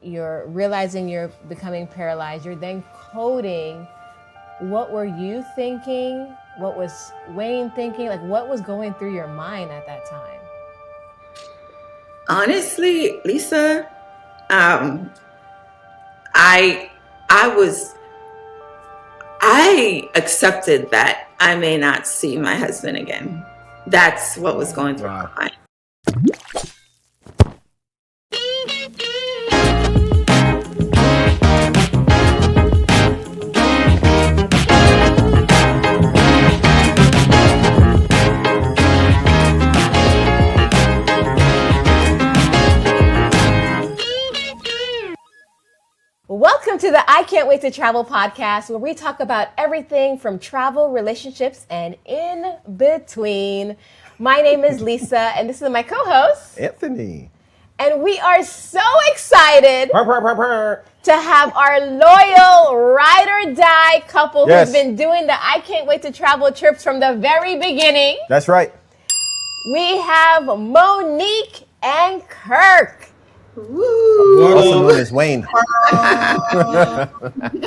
you're realizing you're becoming paralyzed, you're then coding. What were you thinking? What was Wayne thinking? Like, what was going through your mind at that time? Honestly, Lisa, um, I I was I accepted that I may not see my husband again. That's what was going through Wow. my mind. Welcome to the I Can't Wait to Travel podcast, where we talk about everything from travel, relationships, and in between. My name is Lisa, and this is my co-host, Anthony. and we are so excited Purr, purr, purr, purr. to have our loyal ride or die couple Yes. who's been doing the I Can't Wait to Travel trips from the very beginning. That's right. We have Monique and Kirk. Woo! Also known as Wayne.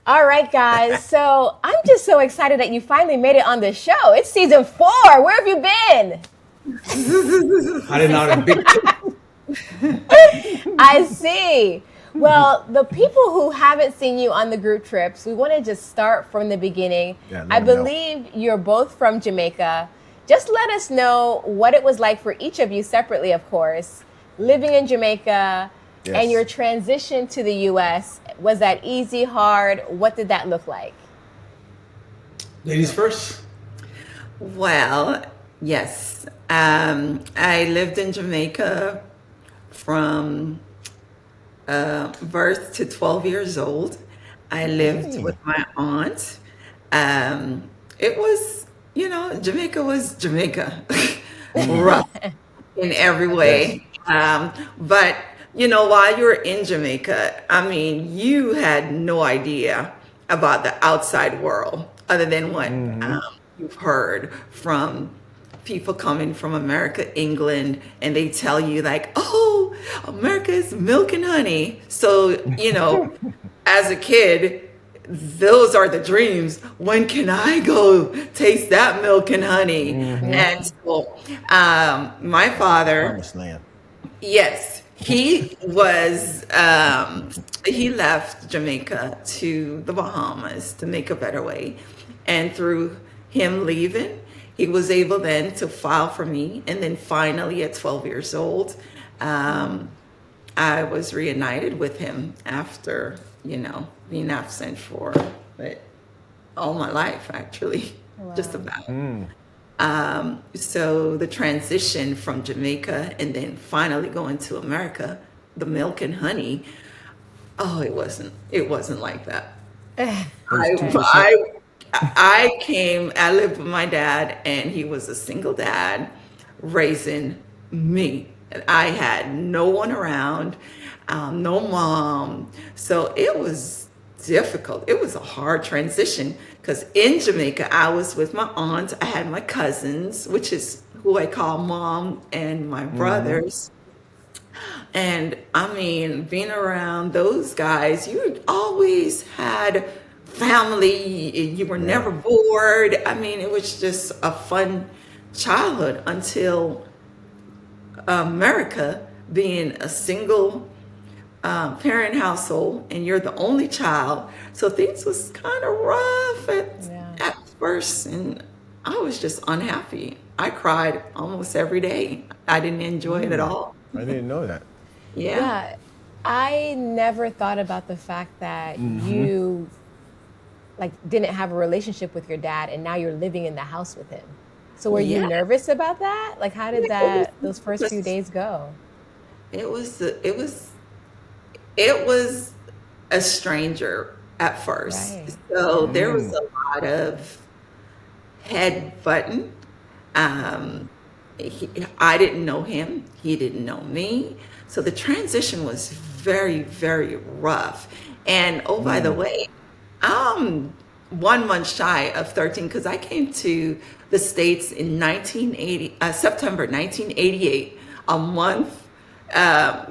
All right, guys. So I'm just so excited that you finally made it on the show. It's season 4. Where have you been? I didn't know that big. I see. Well, the people who haven't seen you on the group trips, we want to just start from the beginning. Yeah, let I them know. believe you're both from Jamaica. Just let us know what it was like for each of you separately, of course, living in Jamaica. Yes. And your transition to the U.S., was that easy, hard? What did that look like? Ladies first. Well, yes. I lived in Jamaica from birth to 12 years old. I lived Hey. with my aunt. It was, Jamaica was Jamaica. Rough in every way. But, while you were in Jamaica, I mean, you had no idea about the outside world other than what you've heard from people coming from America, England, and they tell you like, oh, America is milk and honey. So, as a kid, those are the dreams. When can I go taste that milk and honey? And so, my father, Promised land. yes, he left Jamaica to the Bahamas to make a better way. And through him leaving, he was able then to file for me. And then finally at 12 years old, I was reunited with him after, being absent for all my life, actually, just about. So the transition from Jamaica and then finally going to America, the milk and honey, oh, it wasn't like that. I lived with my dad, and he was a single dad raising me. And I had no one around, no mom. So it was difficult. It was a hard transition because in Jamaica, I was with my aunt. I had my cousins, which is who I call mom, and my brothers. And I mean, being around those guys, you always had family. You were never bored. I mean, it was just a fun childhood until America, being a single parent household, and you're the only child. So things was kind of rough at first, and I was just unhappy. I cried almost every day. I didn't enjoy it at all. I didn't know that. Yeah, I never thought about the fact that you didn't have a relationship with your dad, and now you're living in the house with him. So were you Yeah. nervous about that? Like, how did those first few days go? It was a stranger at first. Right. So there was a lot of head button. I didn't know him. He didn't know me. So the transition was very, very rough. And oh, by the way, I'm 1 month shy of 13 because I came to the States in September 1988, a month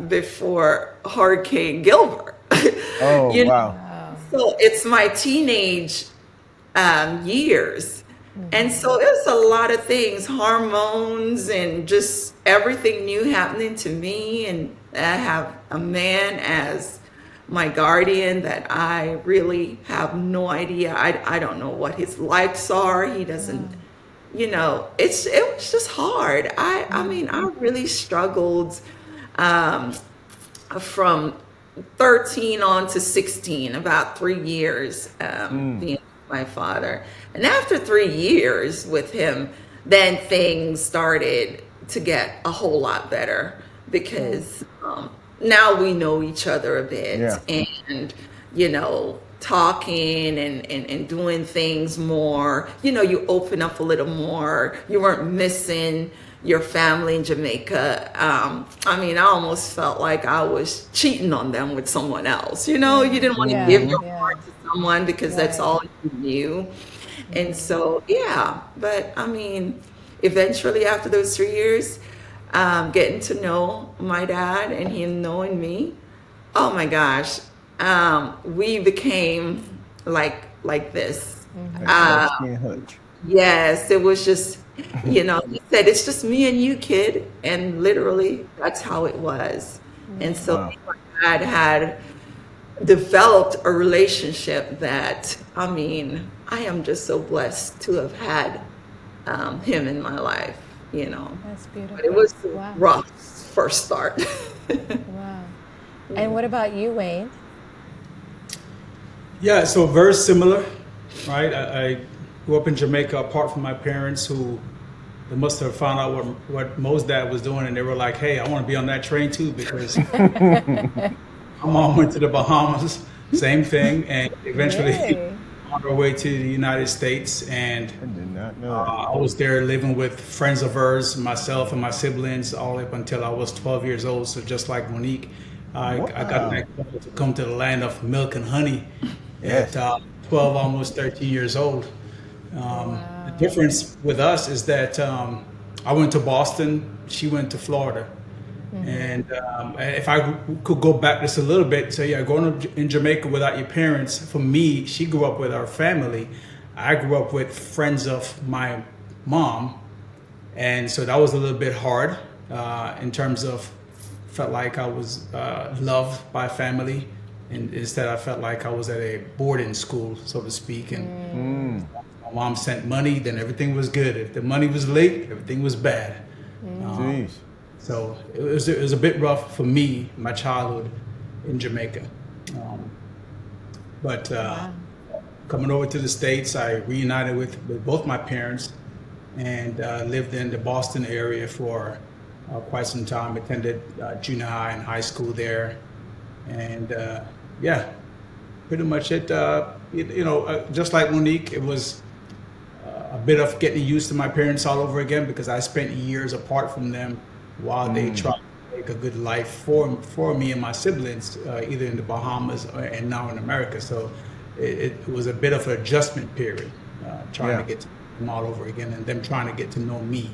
before Hurricane Gilbert. Oh, You know, wow. Wow. so it's my teenage years. And so it was a lot of things, hormones and just everything new happening to me. And I have a man as my guardian that I really have no idea. I don't know what his likes are. He doesn't, it was just hard. I mean, I really struggled um, from 13 on to 16, about 3 years being with my father. And after 3 years with him, then things started to get a whole lot better because now we know each other a bit Yeah. and, talking and doing things more, you open up a little more. You weren't missing your family in Jamaica. I mean, I almost felt like I was cheating on them with someone else. You didn't want to Yeah. give your Yeah. heart to someone because that's Right. all you knew. And so, yeah, but I mean, eventually after those 3 years, getting to know my dad and him knowing me, oh my gosh, we became like this. Like Starsky and Hutch. Yes, it was just, he said, it's just me and you, kid. And literally, that's how it was. And so Wow. me and my dad had developed a relationship that, I mean, I am just so blessed to have had him in my life. That's But it beautiful. was a Wow. rough first start. Wow. And what about you, Wayne? Yeah, so very similar, right? I grew up in Jamaica apart from my parents, who they must have found out what Mo's dad was doing, and they were like, "Hey, I want to be on that train too," because my mom went to the Bahamas, same thing, and eventually Really? on our way to the United States. And I did not know that. I was there living with friends of hers, myself and my siblings, all up until I was 12 years old. So just like Monique, I got Wow. that call to come to the land of milk and honey Yes. at 12, almost 13 years old. The difference with us is that I went to Boston, she went to Florida. And if I could go back just a little bit, so yeah, growing up in Jamaica without your parents, for me, she grew up with our family. I grew up with friends of my mom. And so that was a little bit hard in terms of felt like I was loved by family. And instead, I felt like I was at a boarding school, so to speak. And my mom sent money, then everything was good. If the money was late, everything was bad. Jeez. So it was a bit rough for me, my childhood in Jamaica. But coming over to the States, I reunited with both my parents and lived in the Boston area for quite some time. Attended junior high and high school there. And yeah, pretty much it. Just like Monique, it was a bit of getting used to my parents all over again because I spent years apart from them while they tried to make a good life for me and my siblings, either in the Bahamas and now in America. So it was a bit of an adjustment period, trying Yeah. to get to them all over again and them trying to get to know me.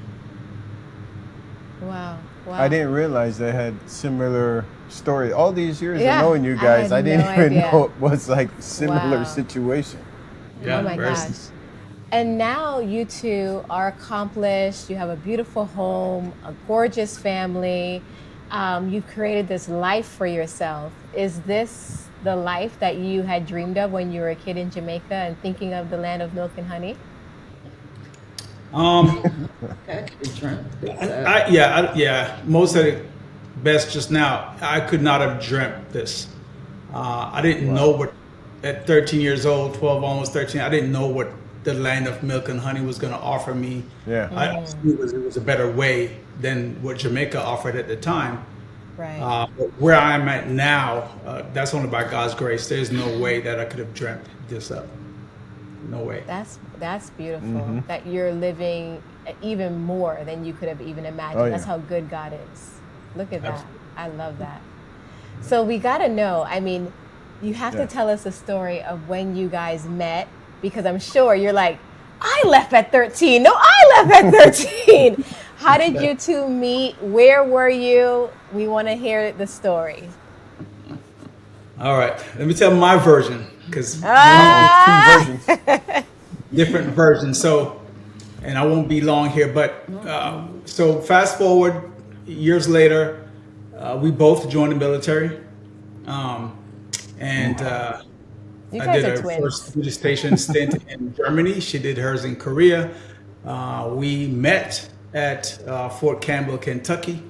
Wow. Wow. I didn't realize they had similar stories. All these years Yeah, of knowing you I guys, had I didn't no even idea. know it was like similar Wow. situation. Yeah, Oh my very- gosh. And now you two are accomplished. You have a beautiful home, a gorgeous family. You've created this life for yourself. Is this the life that you had dreamed of when you were a kid in Jamaica and thinking of the land of milk and honey? Actually dreamt. Yeah. Mo said it best just now. I could not have dreamt this. I didn't know what, at 13 years old, 12, almost 13, I didn't know what the land of milk and honey was going to offer me. Yeah. I knew it was a better way than what Jamaica offered at the time. Right. But where I'm at now, that's only by God's grace. There's no way that I could have dreamt this up. No way. That's beautiful. That you're living even more than you could have even imagined. Oh, That's yeah. how good God is. Look at that. Absolutely. I love that. So we got to know. I mean, you have Yeah. to tell us a story of when you guys met, because I'm sure you're like, I left at 13. No, I left at 13. How did you two meet? Where were you? We want to hear the story. All right, let me tell my version because Two versions. different versions. So, and I won't be long here, but so fast forward years later, we both joined the military, and You I guys did are her twins. first duty station stint in Germany. She did hers in Korea. We met at Fort Campbell, Kentucky,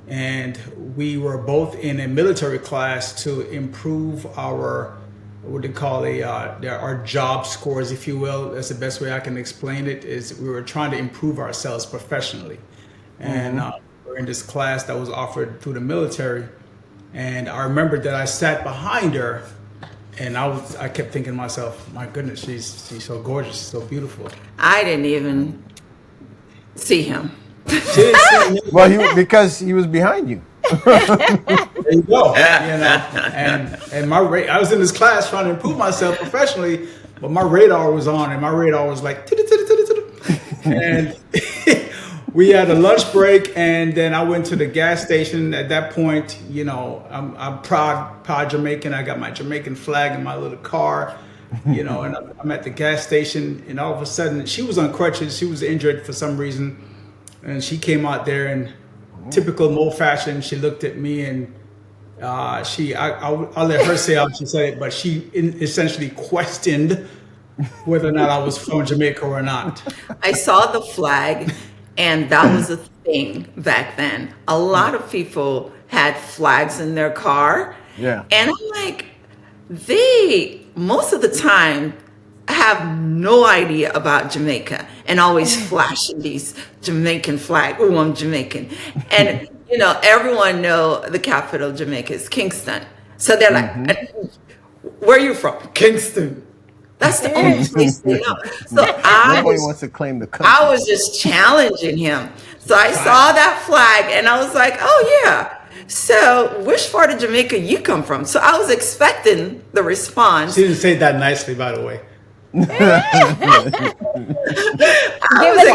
and we were both in a military class to improve our what they call our job scores, if you will. That's the best way I can explain it. Is we were trying to improve ourselves professionally, and we're in this class that was offered through the military. And I remember that I sat behind her, and I kept thinking to myself, my goodness, she's so gorgeous, so beautiful. I didn't even see him. She didn't see me. Well, because he was behind you. There you go. And my I was in this class trying to improve myself professionally, but my radar was on, and my radar was like, and we had a lunch break, and then I went to the gas station. At that point, I'm proud Jamaican. I got my Jamaican flag in my little car, and I'm at the gas station, and all of a sudden, she was on crutches. She was injured for some reason, and she came out there, and typical Mo fashion, she looked at me, and I'll let her say how she said it, but she essentially questioned whether or not I was from Jamaica or not. I saw the flag, and that was a thing back then. A lot of people had flags in their car. Yeah. And I'm like, they, most of the time, have no idea about Jamaica and always flashing these Jamaican flag. Oh, I'm Jamaican. And, everyone know the capital of Jamaica is Kingston. So they're like, where are you from? Kingston. That's the only place they know. So Nobody wants to claim the country. I was just challenging him. So I saw that flag and I was like, oh yeah. So which part of Jamaica you come from? So I was expecting the response. She didn't say that nicely, by the way. Give us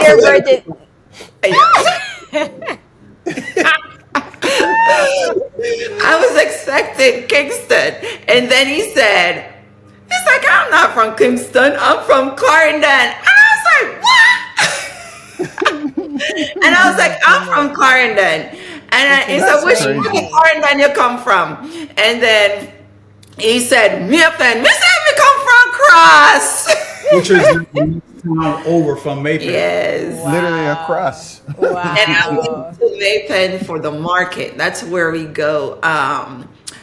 your version. I was expecting Kingston. And then he's like, I'm not from Kingston. I'm from Clarendon. And I was like, what? And I was like, I'm from Clarendon. And he said, which part of Clarendon you come from? And then he said, me said, me come from Cross. Which is the town over from Mayfair. Yes. Literally across. Wow. And I went to Maypen for the market. That's where we go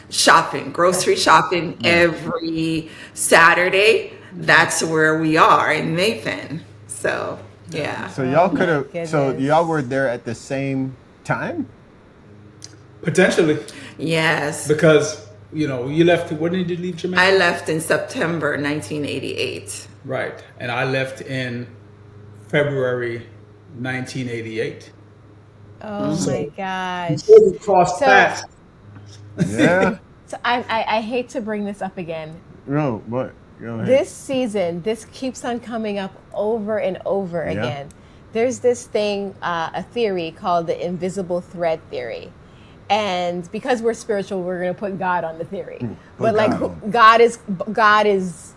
shopping, grocery shopping every Saturday. That's where we are in Maypen. So, yeah. So y'all could have. So goodness. y'all were there at the same time. Potentially. Yes. Because, you left, when did you leave Jamaica? I left in September 1988. Right. And I left in February 1988. Oh my gosh. Before we crossed paths. Yeah. So I hate to bring this up again. No, but go ahead. This season, this keeps on coming up over and over again. There's this thing, a theory called the invisible thread theory. And because we're spiritual, we're going to put God on the theory. But God is,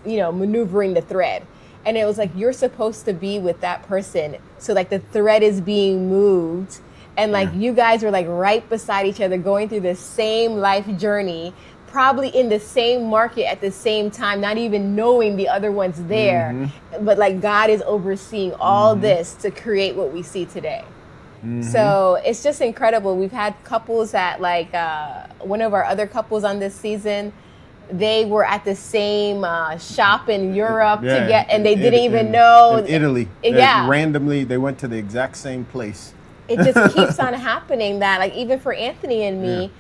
maneuvering the thread. And it was like, you're supposed to be with that person. So like the thread is being moved. And like you guys are like right beside each other, going through the same life journey, probably in the same market at the same time, not even knowing the other one's there. But like God is overseeing all this to create what we see today. So it's just incredible. We've had couples that like one of our other couples on this season, they were at the same shop in Europe and they didn't even know. In Italy. Randomly, they went to the exact same place. It just keeps on happening that like even for Anthony and me,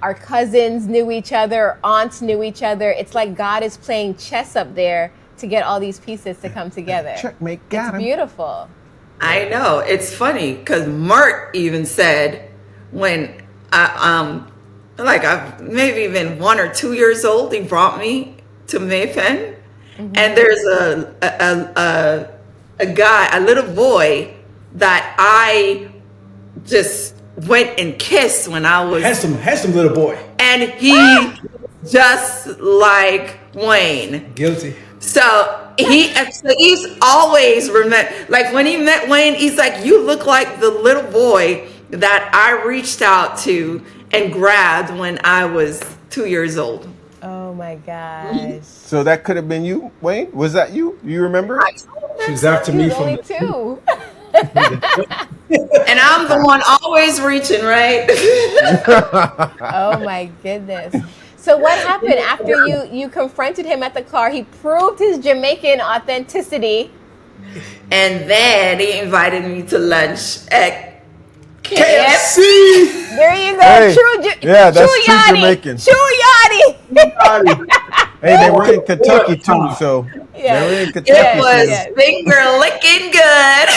our cousins knew each other, aunts knew each other. It's like God is playing chess up there to get all these pieces to come together. Checkmate, got him. Beautiful. I know. It's funny because Mert even said when I've maybe been 1 or 2 years old, he brought me to Maypen, and there's a guy, a little boy that I just went and kissed when I was Handsome little boy. and he just like Wayne. Guilty. So he's always remember, like when he met Wayne, he's like, you look like the little boy that I reached out to and grabbed when I was 2 years old. Oh my gosh. So that could have been you, Wayne? Was that you? You remember? She was after me He's from only two. And I'm the one always reaching, right? Oh my goodness. So what happened after you confronted him at the car? He proved his Jamaican authenticity. And then he invited me to lunch at KFC. KFC. There you go. Hey, yeah, that's True true Yanni. Jamaican. True Yanni. Hey, they were in Kentucky too, so Yeah. they were in Kentucky. It was Yeah. finger licking good.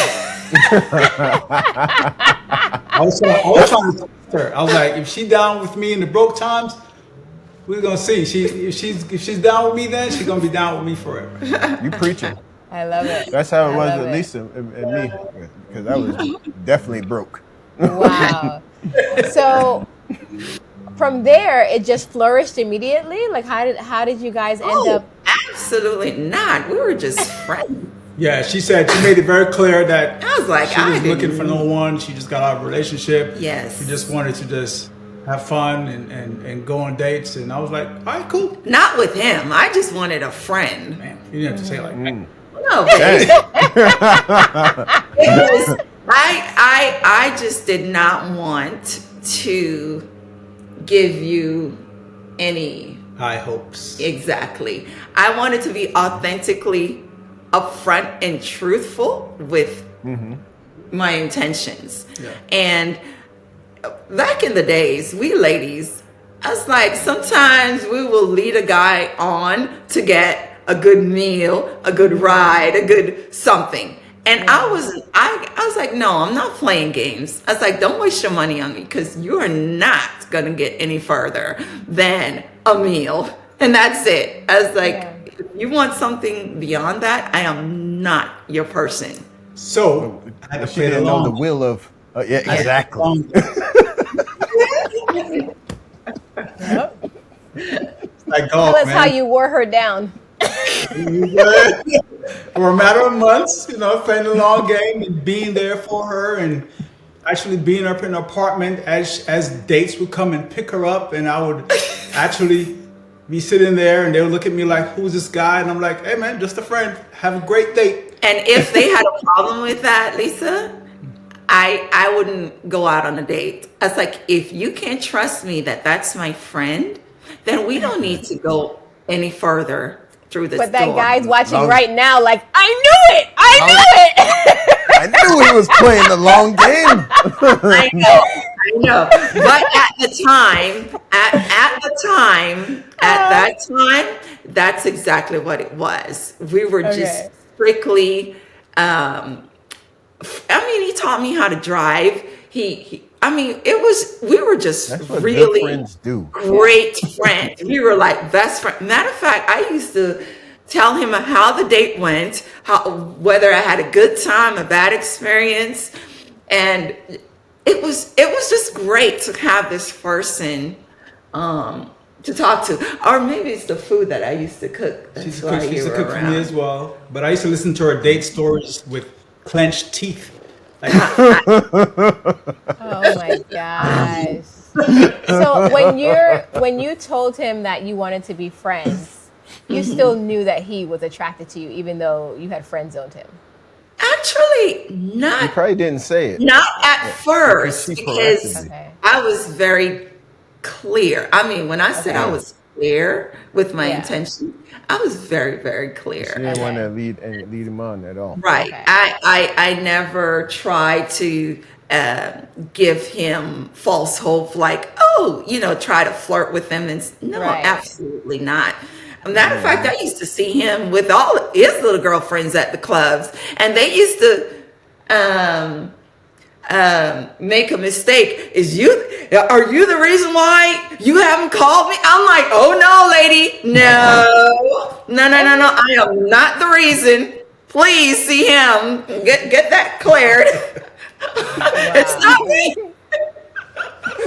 I was trying to tell her. I was like, if she down with me in the broke times, we're gonna see. If she's down with me, then she's gonna be down with me forever. You preaching. I love it. That's how it I was love with it. Lisa and me, because I was definitely broke. Wow. So from there, it just flourished immediately. Like how did you guys end Oh, up? absolutely not. We were just friends. Yeah, she said she made it very clear that I was like, she I was looking didn't- for no one. She just got out of a relationship. Yes. She just wanted to just have fun and go on dates. And I was like, all right, cool. Not with him. I just wanted a friend. Man, you didn't have to say it like that. No, Dang. it was, I just did not want to give you any High hopes. exactly. I wanted to be authentically upfront and truthful with my intentions. Yeah. And back in the days, we ladies, I was like, sometimes we will lead a guy on to get a good meal, a good ride, a good something. And I was like, no, I'm not playing games. I was like, don't waste your money on me because you are not going to get any further than a meal. And that's it. I was like, if you want something beyond that, I am not your person. So I had to She play didn't know along. the will of. Yeah, exactly. Yep. Like Tell golf, us how man. you wore her down. For a matter of months, playing the long game and being there for her and actually being up in her apartment as dates would come and pick her up, and I would actually be sitting there and they would look at me like, who's this guy? And I'm like, hey man, just a friend. Have a great date. And if they had a problem with that, Lisa, I wouldn't go out on a date. I was like, if you can't trust me that that's my friend, then we don't need to go any further through this But that door. guy's watching Long- right now, like, I knew it! I knew it! I knew he was playing the long game. I know. But at that time, that's exactly what it was. We were Okay. just strictly, he taught me how to drive. We were just That's what really good friends do. great friends. We were like best friends. Matter of fact, I used to tell him how the date went, whether I had a good time, a bad experience, and it was just great to have this person to talk to. Or maybe it's the food that I used to cook. That's She why used you to were cook for me around. as well. But I used to listen to her date stories with clenched teeth. Like, Oh my gosh. So when you told him that you wanted to be friends, you still knew that he was attracted to you, even though you had friend zoned him. Actually, He not probably didn't say it. Not at first, she because corrected Okay. I was very clear. When I said I Okay. was clear with my Yeah. intention, I was very, very clear. She didn't want Okay. to lead him on at all. Right. Okay. I never tried to give him false hope, like, try to flirt with him. No, Right. absolutely not. Matter of fact, I used to see him with all his little girlfriends at the clubs, and they used to make a mistake. Are you the reason why you haven't called me? I'm like, oh no, lady, no. I am not the reason. Please see him. Get that cleared. It's not me.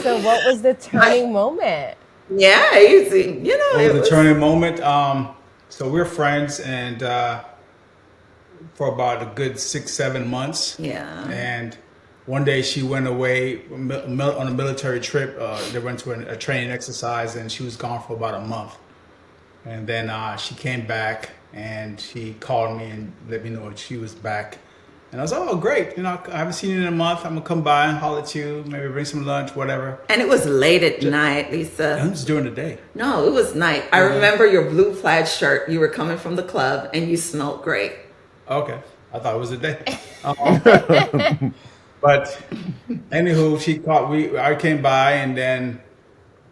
So what was the turning moment? Yeah, What it was the was. turning moment? So we're friends, and for about a good 6, 7 months. Yeah. And one day she went away on a military trip. They went to a training exercise, and she was gone for about a month. And then she came back, and she called me and let me know she was back. And I was like, oh, great. I haven't seen you in a month. I'm going to come by and holler at you, maybe bring some lunch, whatever. And it was late at night, And it Lisa. was during the day. No, it was night. I remember your blue plaid shirt. You were coming from the club and you smelled great. Okay. I thought it was the day. But anywho, she called. I came by, and then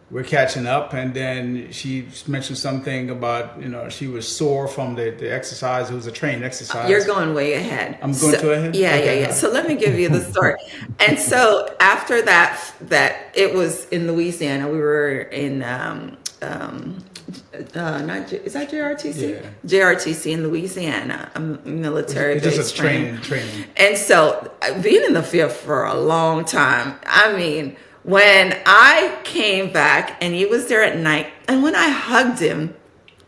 we're catching up, and then she mentioned something about she was sore from the exercise. It was a trained exercise. You're going way ahead. I'm going too ahead? Yeah, Okay. yeah. So let me give you the story. And so after that it was in Louisiana. We were in is that JRTC? Yeah. JRTC in Louisiana, a military It's just base a training. And so being in the field for a long time, I mean, when I came back and he was there at night, and when I hugged him,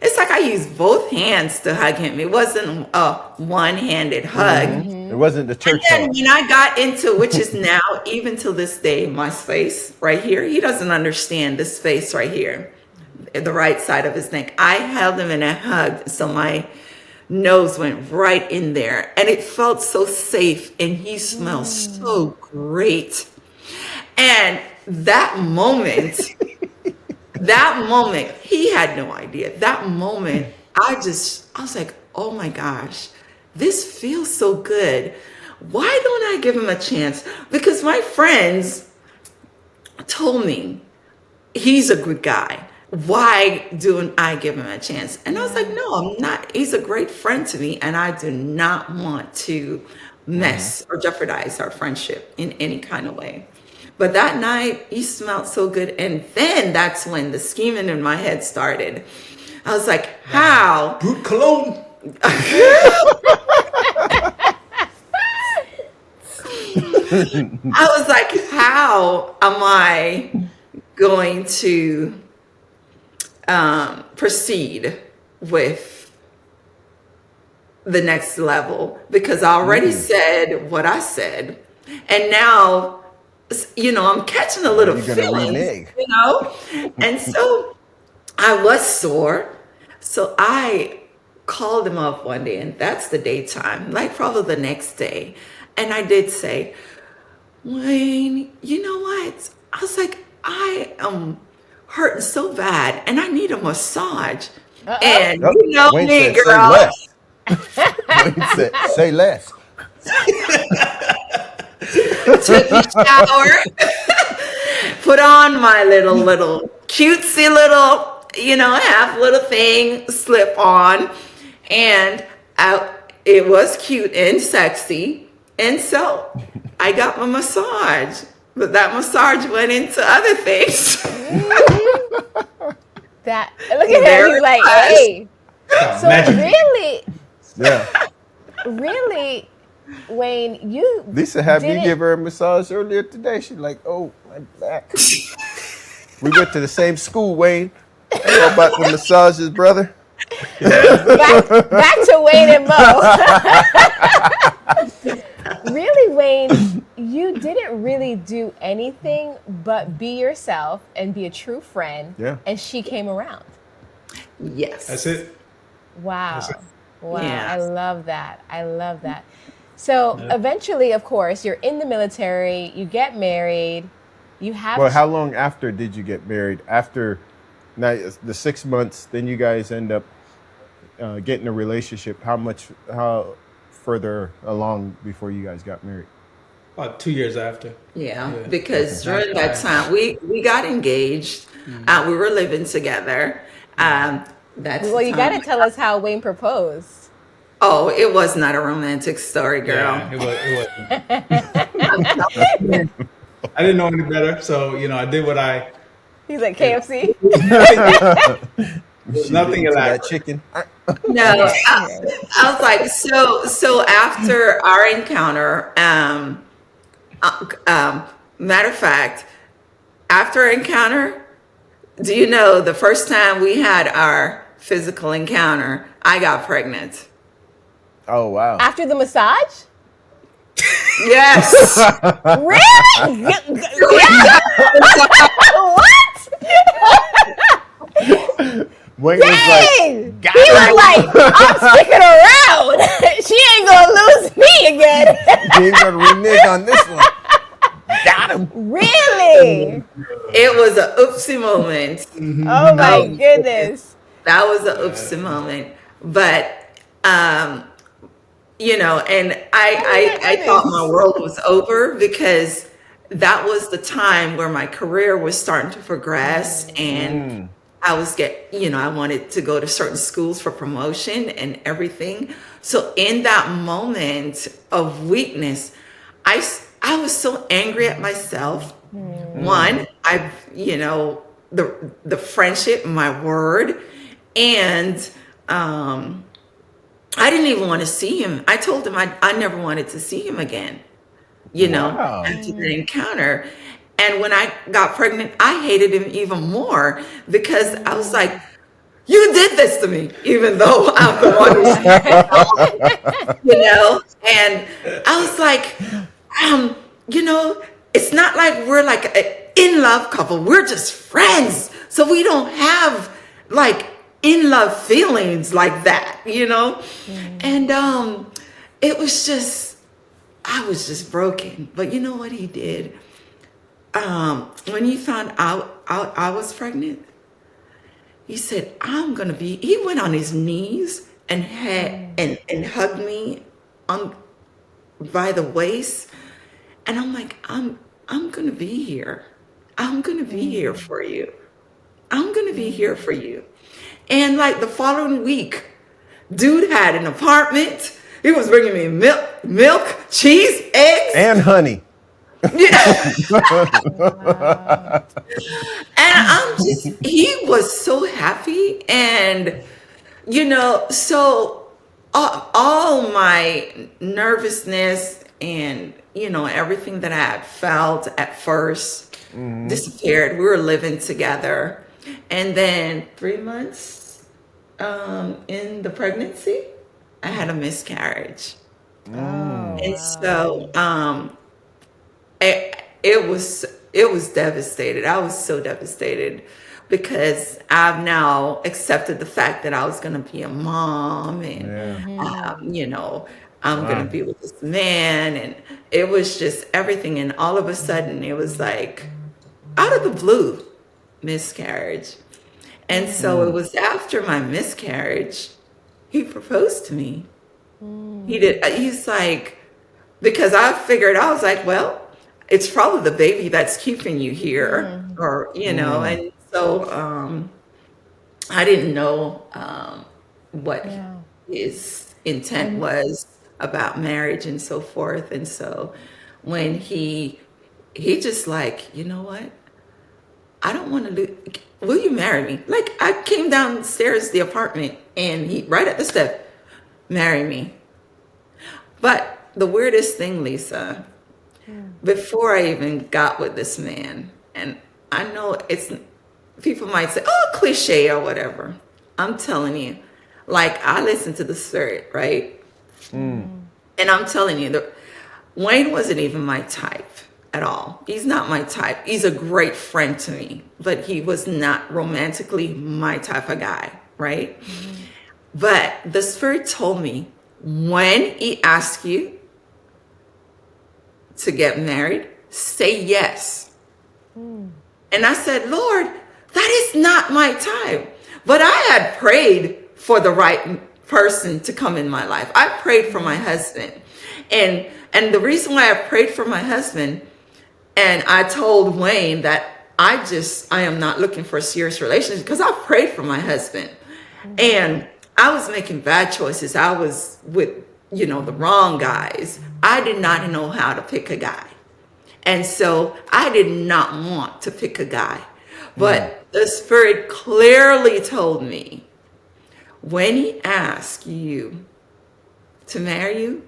it's like I used both hands to hug him. It wasn't a one-handed hug. Mm-hmm. It wasn't the And church then hug. when I got into, which is now, even to this day, my space right here, he doesn't understand this space right here, the right side of his neck. I held him and I hugged, so my nose went right in there, and it felt so safe, and he smelled so great. And that moment, he had no idea. That moment, I was like, oh my gosh, this feels so good. Why don't I give him a chance? Because my friends told me he's a good guy. Why don't I give him a chance? And I was like, no, I'm not. He's a great friend to me, and I do not want to mess or jeopardize our friendship in any kind of way. But that night, he smelled so good. And then that's when the scheming in my head started. I was like, how? Brute cologne. I was like, how am I going to proceed with the next level? Because I already said what I said. And now, I'm catching a little You're gonna feelings, renege. And so I was sore. So I called him up one day, and that's the daytime, like probably the next day. And I did say, Wayne, you know what? I was like, I am hurting so bad, and I need a massage. And Nope. you know Wayne me, said, girl. say less. Wayne said, say less. Took a shower, put on my little cutesy little, half little thing, slip on, and it was cute and sexy. And so I got my massage, but that massage went into other things. Look at him. He's like, hey. So really, Yeah. really, Wayne, you Lisa had me didn't- give her a massage earlier today. She's like, oh, my back. We went to the same school, Wayne. You know about the massages, brother? back to Wayne and Mo. Really, Wayne, you didn't really do anything but be yourself and be a true friend. Yeah. And she came around. Yes. That's it. Wow. That's it. Wow. Yeah. I love that. So eventually, of course, you're in the military, you get married, you have. Well, how long after did you get married? After the 6 months, then you guys end up getting a relationship. How further along before you guys got married? About 2 years after. Yeah, Yeah. because during that time we got engaged. We were living together. That's Well, the you got to time. tell us how Wayne proposed. Oh, it was not a romantic story, girl. Yeah, it wasn't. I didn't know any better, so I did what I. He's like, KFC? There's She nothing get into that elaborate. chicken. No, I was like, so after our encounter, matter of fact, after our encounter, do you know the first time we had our physical encounter, I got pregnant. Oh wow. After the massage? Yes. Really? Yeah. What? Wayne was Dang! like, got He was him. like, I'm sticking around. She ain't gonna lose me again. He ain't gonna renege on this one. Got him. Really? It was a oopsie moment. Oh my Oh, goodness. that was a oopsie moment. But and Oh my I thought my goodness. world was over because that was the time where my career was starting to progress, and I was I wanted to go to certain schools for promotion and everything. So in that moment of weakness, I was so angry at myself. One, the friendship, my word, and I didn't even want to see him. I told him I never wanted to see him again, Wow. after the encounter. And when I got pregnant, I hated him even more because I was like, you did this to me, even though I'm the one and I was like, it's not like we're like an in love couple. We're just friends. So we don't have like in love feelings like that. And it was just, I was just broken. But you know what he did? When he found out I was pregnant, he said, he went on his knees and and hugged me on by the waist. And I'm like, I'm gonna be here. I'm gonna be here for you. I'm gonna be here for you. And like the following week, dude had an apartment. He was bringing me milk, cheese, eggs. And honey. Yeah. And he was so happy. And, so all my nervousness and, everything that I had felt at first disappeared. We were living together. And then 3 months in the pregnancy, I had a miscarriage. And so it was devastated. I was so devastated because I've now accepted the fact that I was going to be a mom, and I'm going to be with this man, and it was just everything. And all of a sudden, it was like out of the blue, miscarriage. And so it was after my miscarriage, he proposed to me. He did. He's like, because I figured, I was like, well, it's probably the baby that's keeping you here, or and so I didn't know what his intent was about marriage and so forth. And so when he just like, you know what, I don't want to lose. Will you marry me? Like, I came downstairs the apartment and he right at the step, marry me. But the weirdest thing, Lisa, before I even got with this man, and I know people might say, oh, cliche or whatever. I'm telling you, like, I listen to the spirit, right? And I'm telling you, Wayne wasn't even my type at all. He's not my type. He's a great friend to me, but he was not romantically my type of guy, right? But the spirit told me, when he asks you to get married, say yes. And I said, Lord, that is not my time. But I had prayed for the right person to come in my life. I prayed for my husband. And the reason why I prayed for my husband, and I told Wayne that I am not looking for a serious relationship because I prayed for my husband. And I was making bad choices. I was with, the wrong guys. I did not know how to pick a guy. And so I did not want to pick a guy. But the Spirit clearly told me, when he asks you to marry you,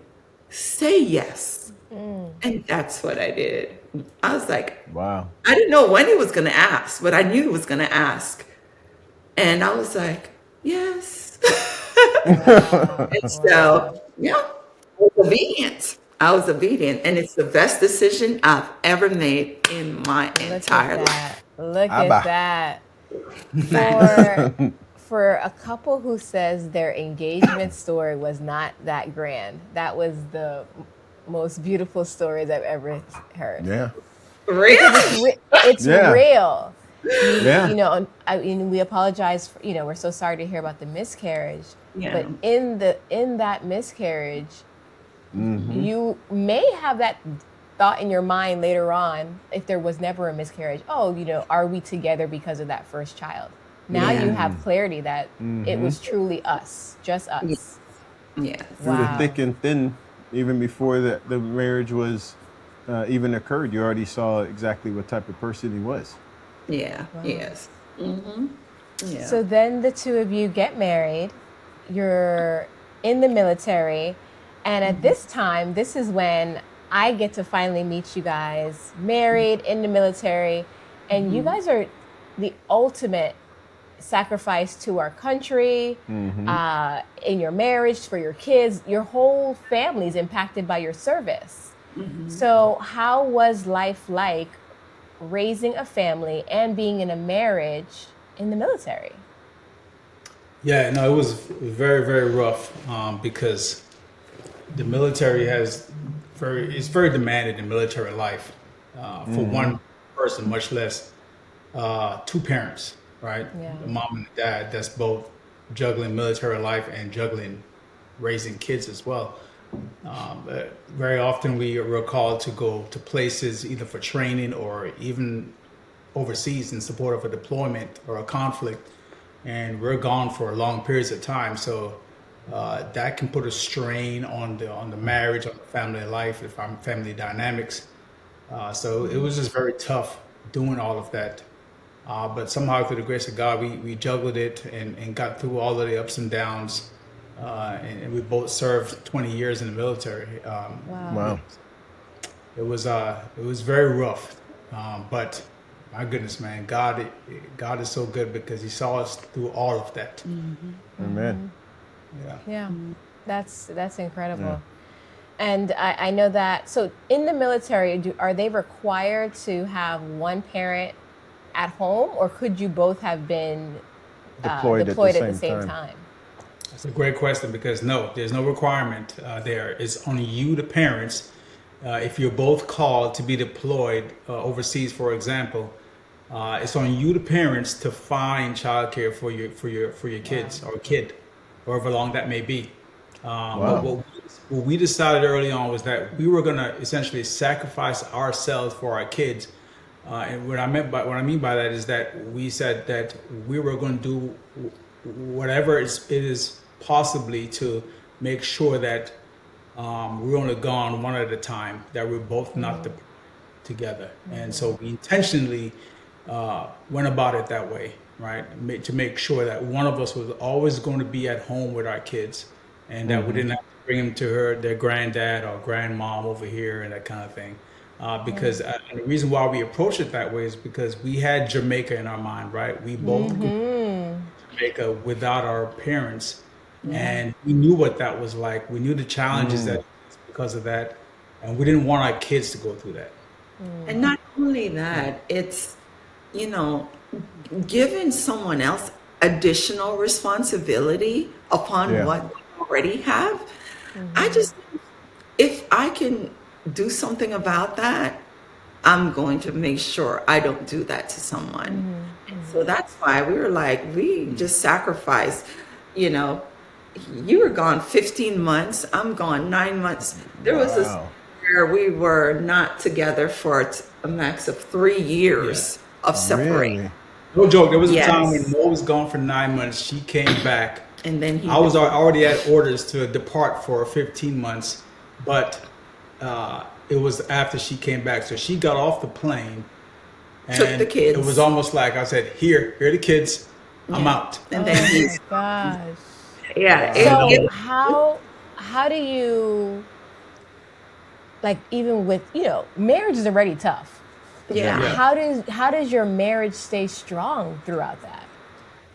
say yes. And that's what I did. I was like, Wow. I didn't know when he was going to ask, but I knew he was going to ask. And I was like, yes. Wow. And Wow. so, yeah, I was obedient. I was obedient. And it's the best decision I've ever made in my Look at entire life. that. Look at Abba. that. Man. For a couple who says their engagement story was not that grand, that was the most beautiful stories I've ever heard. Yeah. Really? It's Yeah. real. Yeah. You know, I mean, we apologize for, we're so sorry to hear about the miscarriage. Yeah. But in that miscarriage, you may have that thought in your mind later on, if there was never a miscarriage, oh, are we together because of that first child? Now Yeah. you have clarity that it was truly us, just us. Yes. Through the Wow. thick and thin, even before the marriage was even occurred, you already saw exactly what type of person he was. Yeah. Wow. Yes. Yeah. So then the two of you get married. You're in the military. And at this time, this is when I get to finally meet you guys, married, in the military. And you guys are the ultimate sacrifice to our country, in your marriage, for your kids. Your whole family is impacted by your service. So how was life like raising a family and being in a marriage in the military? Yeah, no, it was very, very rough because the military it's very demanded in military life for one person, much less two parents, right? Yeah. The mom and the dad, that's both juggling military life and juggling raising kids as well. Very often we were called to go to places either for training or even overseas in support of a deployment or a conflict, and we're gone for long periods of time. So that can put a strain on the marriage, on the family life, family dynamics. So it was just very tough doing all of that. But somehow, through the grace of God, we juggled it and got through all of the ups and downs. And we both served 20 years in the military. Wow. It was very rough, but my goodness, man, God is so good because He saw us through all of that. Amen. Yeah, that's incredible. Yeah. And I know that. So in the military, are they required to have one parent at home, or could you both have been deployed at the same time? That's a great question, because no, there's no requirement there. It's on you, the parents. If you're both called to be deployed overseas, for example, it's on you, the parents, to find childcare for your kids or kid, however long that may be. But what we decided early on was that we were going to essentially sacrifice ourselves for our kids. And what I mean by that is that we said that we were going to do whatever it is possibly to make sure that we're only gone one at a time, that we're both not together. And so we intentionally went about it that way, right? To make sure that one of us was always going to be at home with our kids, and that we didn't have to bring them to their granddad or grandmom over here and that kind of thing. Because the reason why we approached it that way is because we had Jamaica in our mind, right? We both grew up in Jamaica without our parents, and we knew what that was like. We knew the challenges that because of that, and we didn't want our kids to go through that. And not only that, it's, giving someone else additional responsibility upon what they already have. If I can do something about that, I'm going to make sure I don't do that to someone. And so that's why we were like, we just sacrificed, you were gone 15 months, I'm gone 9 months. There was this where we were not together for a max of 3 years of separation. Really? No joke. There was a time when Mo was gone for 9 months. She came back, and then I was already at orders to depart for 15 months, but it was after she came back. So she got off the plane, and took the kids. It was almost like I said, "Here are the kids. I'm out." And then my gosh. Yeah. So how do you like even with, marriage is already tough. Yeah. Yeah. How does your marriage stay strong throughout that?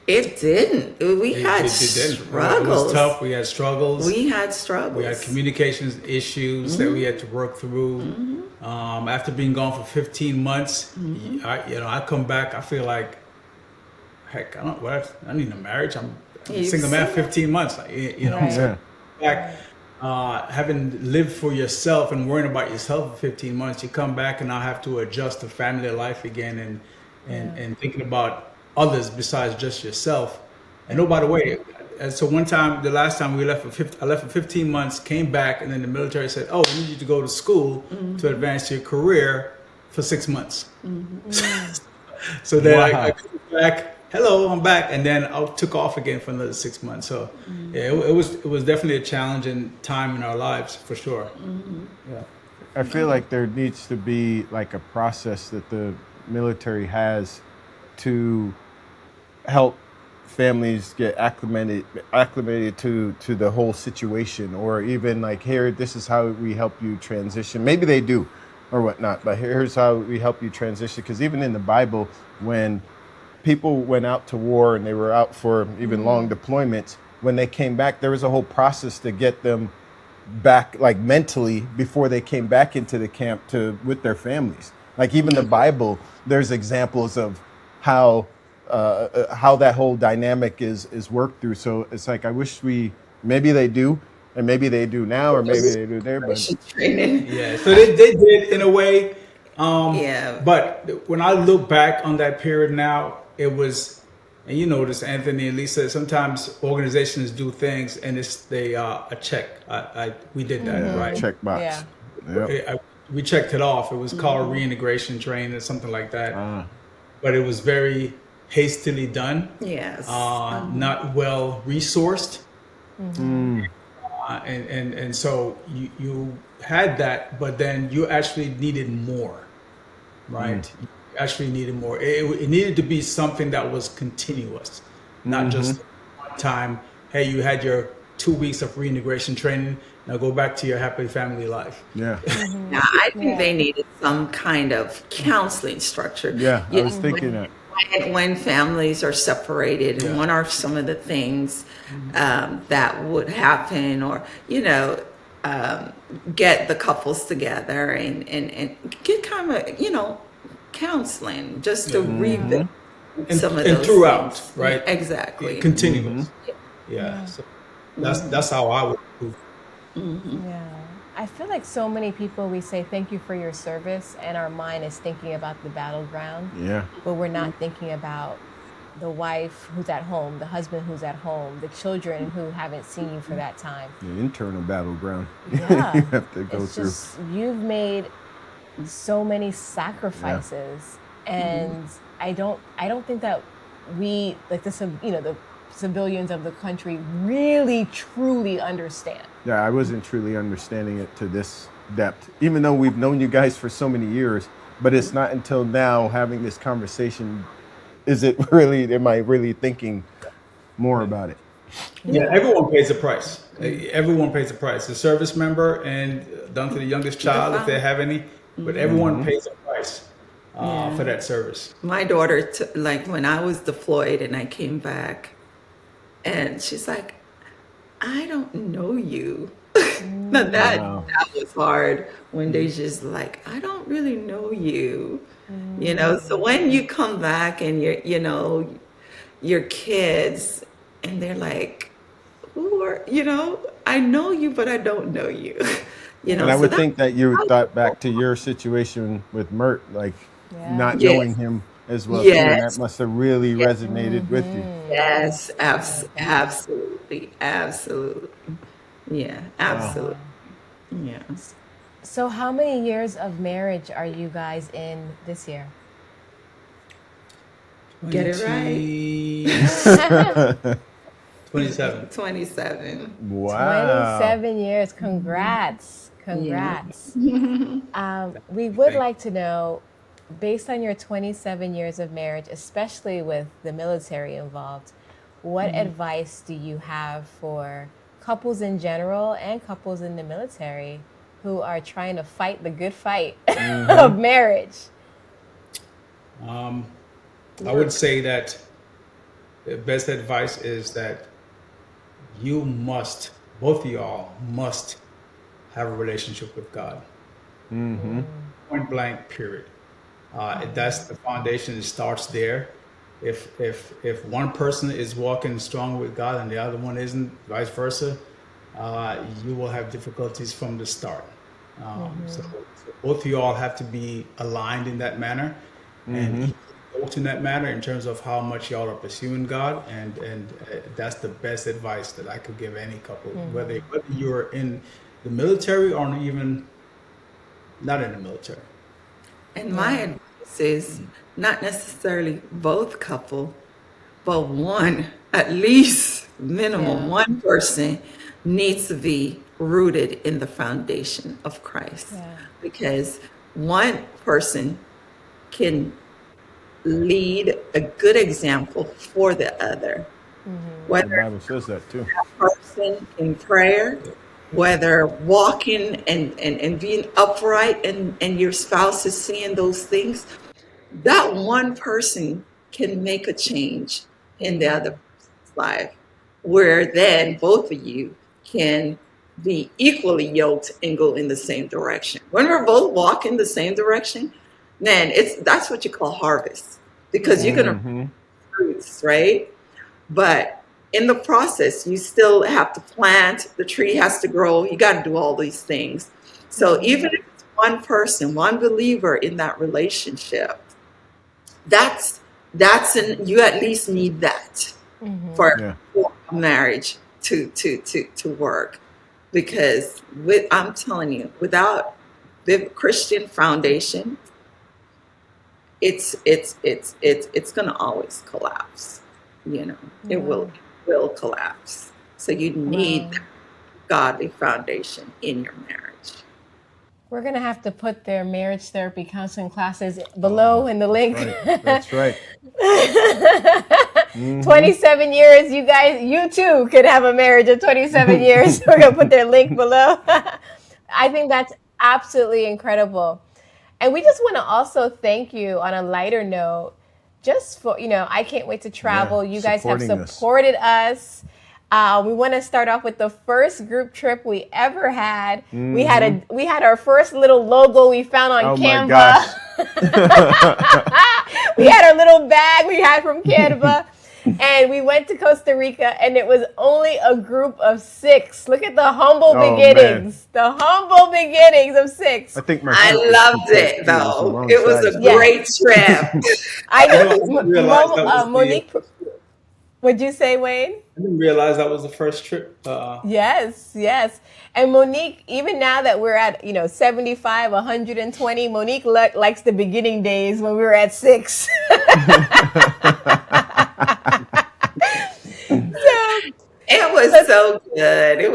It didn't. We had It didn't. It was struggles. tough. We had struggles. We had We had struggles. communications issues that we had to work through. After being gone for 15 months, I come back. I feel like, heck, I need a marriage. I'm a You single man, see? 15 months. Right. So back, having lived for yourself and worrying about yourself for 15 months, you come back and now have to adjust to family life again and thinking about others besides just yourself. And oh, by the way, so one time, the last time I left for 15 months, came back, and then the military said, "Oh, we need you to go to school to advance your career for 6 months." So then Wow. I came back. Hello, I'm back, and then I took off again for another 6 months. So yeah, it was definitely a challenging time in our lives for sure. Yeah. I feel like there needs to be like a process that the military has to help families get acclimated to the whole situation, or even like, here, this is how we help you transition. Maybe they do or whatnot, but here's how we help you transition. Because even in the Bible, when people went out to war and they were out for even long deployments, when they came back, there was a whole process to get them back, like mentally, before they came back into the camp with their families. Like even the Bible, there's examples of how that whole dynamic is worked through. So it's like, I wish maybe they do, and maybe they do now, or maybe they do there, but Training. Yeah, so they did in a way. Yeah. But when I look back on that period now, it was, and you notice, Anthony and Lisa, sometimes organizations do things and they a check. We did that, right? check box. Yeah. Yep. We checked it off. It was called reintegration training or something like that. But it was very hastily done, Yes. not well resourced. And so you had that, but then you actually needed more, right? You actually needed more. It needed to be something that was continuous, not just one time. Hey, you had your 2 weeks of reintegration training. Now go back to your happy family life. Yeah. Now, I think they needed some kind of counseling structure. Yeah, I You was know, thinking that. when families are separated, and what are some of the things that would happen, or get the couples together and get kind of counseling just to revisit some of And those throughout, things. right? Exactly. Continuous. Yeah. So that's how I would move. Yeah. I feel like so many people, we say thank you for your service, and our mind is thinking about the battleground, Yeah. but we're not thinking about the wife who's at home, the husband who's at home, the children who haven't seen you for that time. The internal battleground. Yeah. You have to go It's through. just, you've made so many sacrifices, and I don't think that we, like the civilians of the country, really truly understand. Yeah, I wasn't truly understanding it to this depth, even though we've known you guys for so many years. But it's not until now, having this conversation, am I really thinking more about it? Yeah, everyone pays a price. Everyone pays a price. The service member and down to the youngest child, if they have any, but everyone pays a price for that service. My daughter, like when I was deployed and I came back, and she's like, I don't know you. Now that was hard when they just like, I don't really know you. So when you come back and your kids, and they're like, who are, I know you, but I don't know you. And I would think that you thought back to your situation with Mert, like not Yes. knowing him as well. Too, and Yes. that must have really resonated with you. Yes, absolutely. Yeah, absolutely. Yeah. So how many years of marriage are you guys in this year? Get it right. 27. 27. Wow. 27 years. Congrats. We would like to know, based on your 27 years of marriage, especially with the military involved, what advice do you have for couples in general and couples in the military who are trying to fight the good fight of marriage? I would say that the best advice is that both of y'all must have a relationship with God. Point blank, period. That's the foundation. It starts there. If one person is walking strong with God and the other one isn't, vice versa, you will have difficulties from the start. So both of you all have to be aligned in that manner, and both in that manner in terms of how much y'all are pursuing God, and that's the best advice that I could give any couple, whether you're in the military or even not in the military. And my advice is not necessarily both couple, but one, at least minimum one person needs to be rooted in the foundation of Christ. Because one person can lead a good example for the other. The Bible says that too. Person in prayer, whether walking and being upright and your spouse is seeing those things, that one person can make a change in the other person's life, where then both of you can be equally yoked and go in the same direction. When we're both walking the same direction, man, that's what you call harvest, because you're gonna fruits, right? But in the process, you still have to plant, the tree has to grow, you got to do all these things. So even if it's one person, one believer in that relationship, you at least need that for a marriage to work. Because I'm telling you, without the Christian foundation, it's gonna always collapse. It will collapse. So you need that godly foundation in your marriage. We're going to have to put their marriage therapy counseling classes below in the link. That's right. 27 years, you too could have a marriage of 27 years. We're going to put their link below. I think that's absolutely incredible. And we just want to also thank you on a lighter note, just for, I can't wait to travel. You guys have supported us. We want to start off with the first group trip we ever had. We had our first little logo we found on Canva. We had our little bag we had from Canva. And we went to Costa Rica, and it was only a group of 6. Look at the humble beginnings. Man. The humble beginnings of 6. I loved it, though. It was a great trip. I know. Monique, what'd you say, Wayne? I didn't realize that was the first trip. Yes. And Monique, even now that we're at 75, 120, Monique likes the beginning days when we were at 6. It was so good. It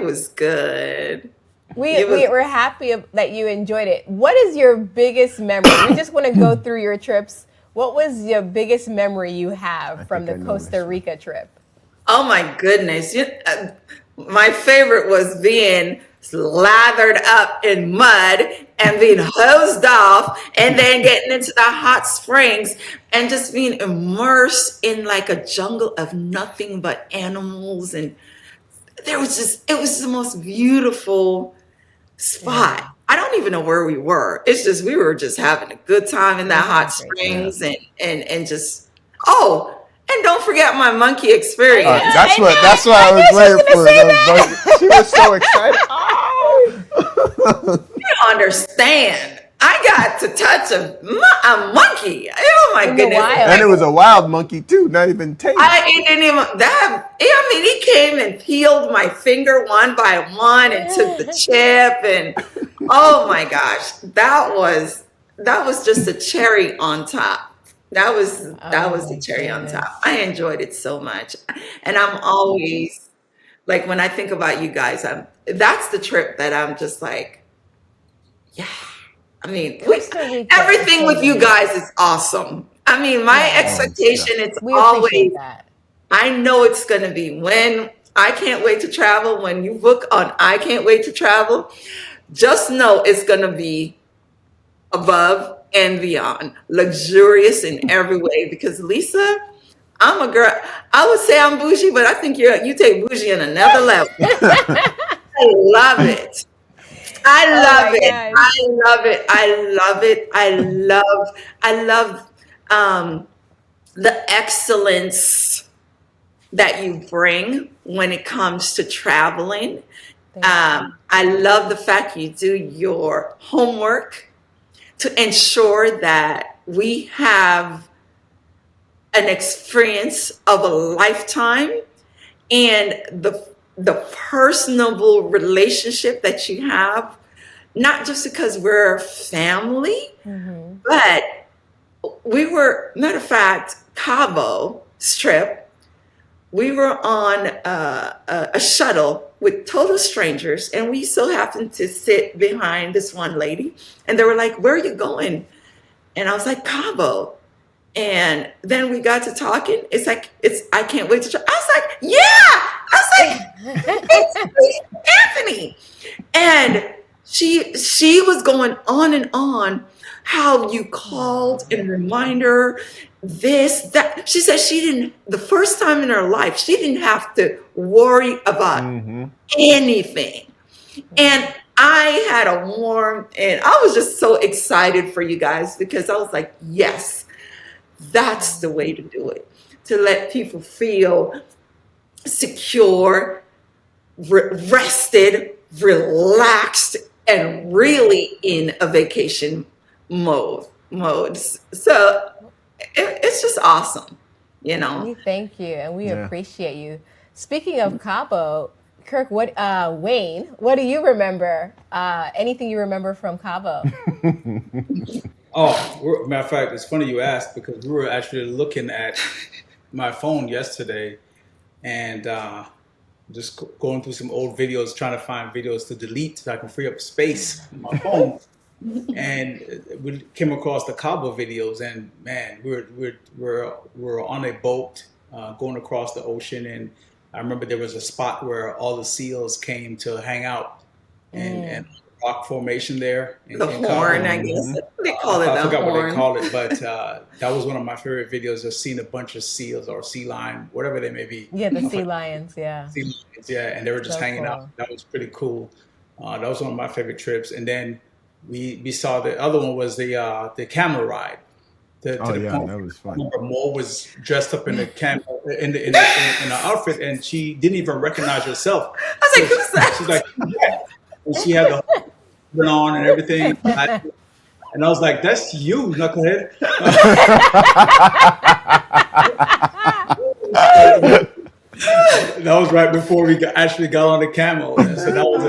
was good. We're happy that you enjoyed it. What is your biggest memory? We just want to go through your trips. What was your biggest memory you have from the Costa Rica trip? Oh my goodness. My favorite was being slathered up in mud and being hosed off and then getting into the hot springs and just being immersed in like a jungle of nothing but animals. And it was the most beautiful spot. Yeah. I don't even know where we were. It's just, we were just having a good time in that hot springs and just, and don't forget my monkey experience. That's what I was waiting for. She was so excited. You don't understand. I got to touch a monkey. Oh my goodness! And it was a wild monkey too, not even tame. He came and peeled my finger one by one and took the chip, and oh my gosh, that was just a cherry on top. That was the cherry on top. I enjoyed it so much. And I'm always, like, when I think about you guys, that's the trip that I'm just like, yeah. I mean, everything with you guys is awesome. I mean, my expectation, it's always, I know it's going to be when I can't wait to travel, when you book on I can't wait to travel, just know it's going to be above and beyond, luxurious in every way. Because Lisa, I'm a girl. I would say I'm bougie, but I think you take bougie in another level. I love it. I Oh love my it. gosh. I love it. I love it. I love the excellence that you bring when it comes to traveling. Thank you. I love the fact you do your homework to ensure that we have an experience of a lifetime, and the personable relationship that you have, not just because we're family, Mm-hmm. but we were, matter of fact, Cabo Strip, we were on a shuttle with total strangers, and we so happened to sit behind this one lady, and they were like, "Where are you going?" And I was like, "Cabo." And then we got to talking. It's like, I can't wait to try. I was like, yeah. I was like, it's Anthony. And she was going on and on how you called and remind her this, that. She said she didn't, the first time in her life, she didn't have to worry about anything. And I had a warm, and I was just so excited for you guys, because I was like, yes, that's the way to do it, to let people feel secure, rested, relaxed, and really in a vacation modes. So it's just awesome, you know. We thank you and we Yeah. appreciate you. Speaking of Cabo, Kirk, Wayne, what do you remember? Anything you remember from Cabo? Matter of fact, it's funny you asked, because we were actually looking at my phone yesterday and just going through some old videos, trying to find videos to delete so I can free up space on my phone. And we came across the Cabo videos, and man, we're on a boat going across the ocean, and I remember there was a spot where all the seals came to hang out, and rock formation there. The horn, I guess. They call it I the forgot what they horn. called it, but that was one of my favorite videos. Just seeing a bunch of seals or sea lion, whatever they may be. Yeah, the sea lions. Yeah. Sea lions, yeah, and they were just So hanging cool. out. That was pretty cool. That was one of my favorite trips. And then we saw the other one was the camel ride. Oh yeah, that was fun. Mo was dressed up in the camel in the outfit, and she didn't even recognize herself. I was like, who's that? She's like, yeah. And she had the whole on and everything. And I was like, that's you, knucklehead. That was right before we actually got on the camel. And so that was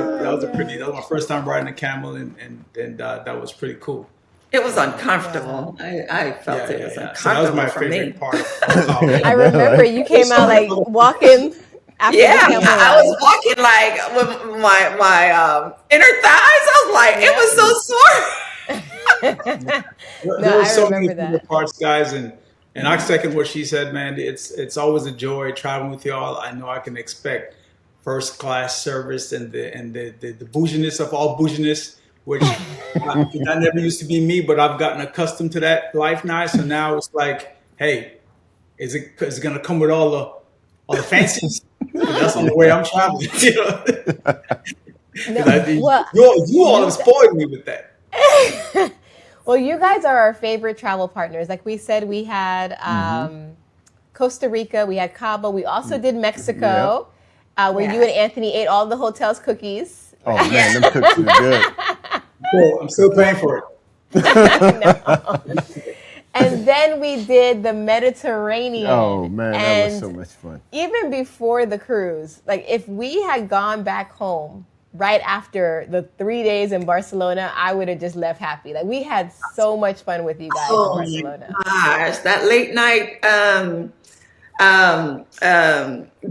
my first time riding a camel, and that was pretty cool. It was uncomfortable. I felt it was So uncomfortable that was my for me. favorite part of college. I remember you came out like walking after Yeah, the camel I ride. was walking like with my inner thighs. I was like, it was so sore. There were I so many remember favorite that. parts, guys, and I second what she said, man. It's always a joy traveling with y'all. I know I can expect first class service and the bouginess of all bouginess, which that never used to be me, but I've gotten accustomed to that life now. So now it's like, hey, is it gonna come with all the fancies? That's on the way I'm traveling. You know? You all have spoiled me with that. Well, you guys are our favorite travel partners. Like we said, we had Costa Rica, we had Cabo, we also did Mexico, where you and Anthony ate all the hotel's cookies. Oh man, them cookies are good. Cool. I'm still paying for it. And then we did the Mediterranean. Oh man, that was And so much fun. even before the cruise, like if we had gone back home right after the 3 days in Barcelona, I would have just left happy. Like we had so much fun with you guys Oh in my Barcelona. gosh, that late night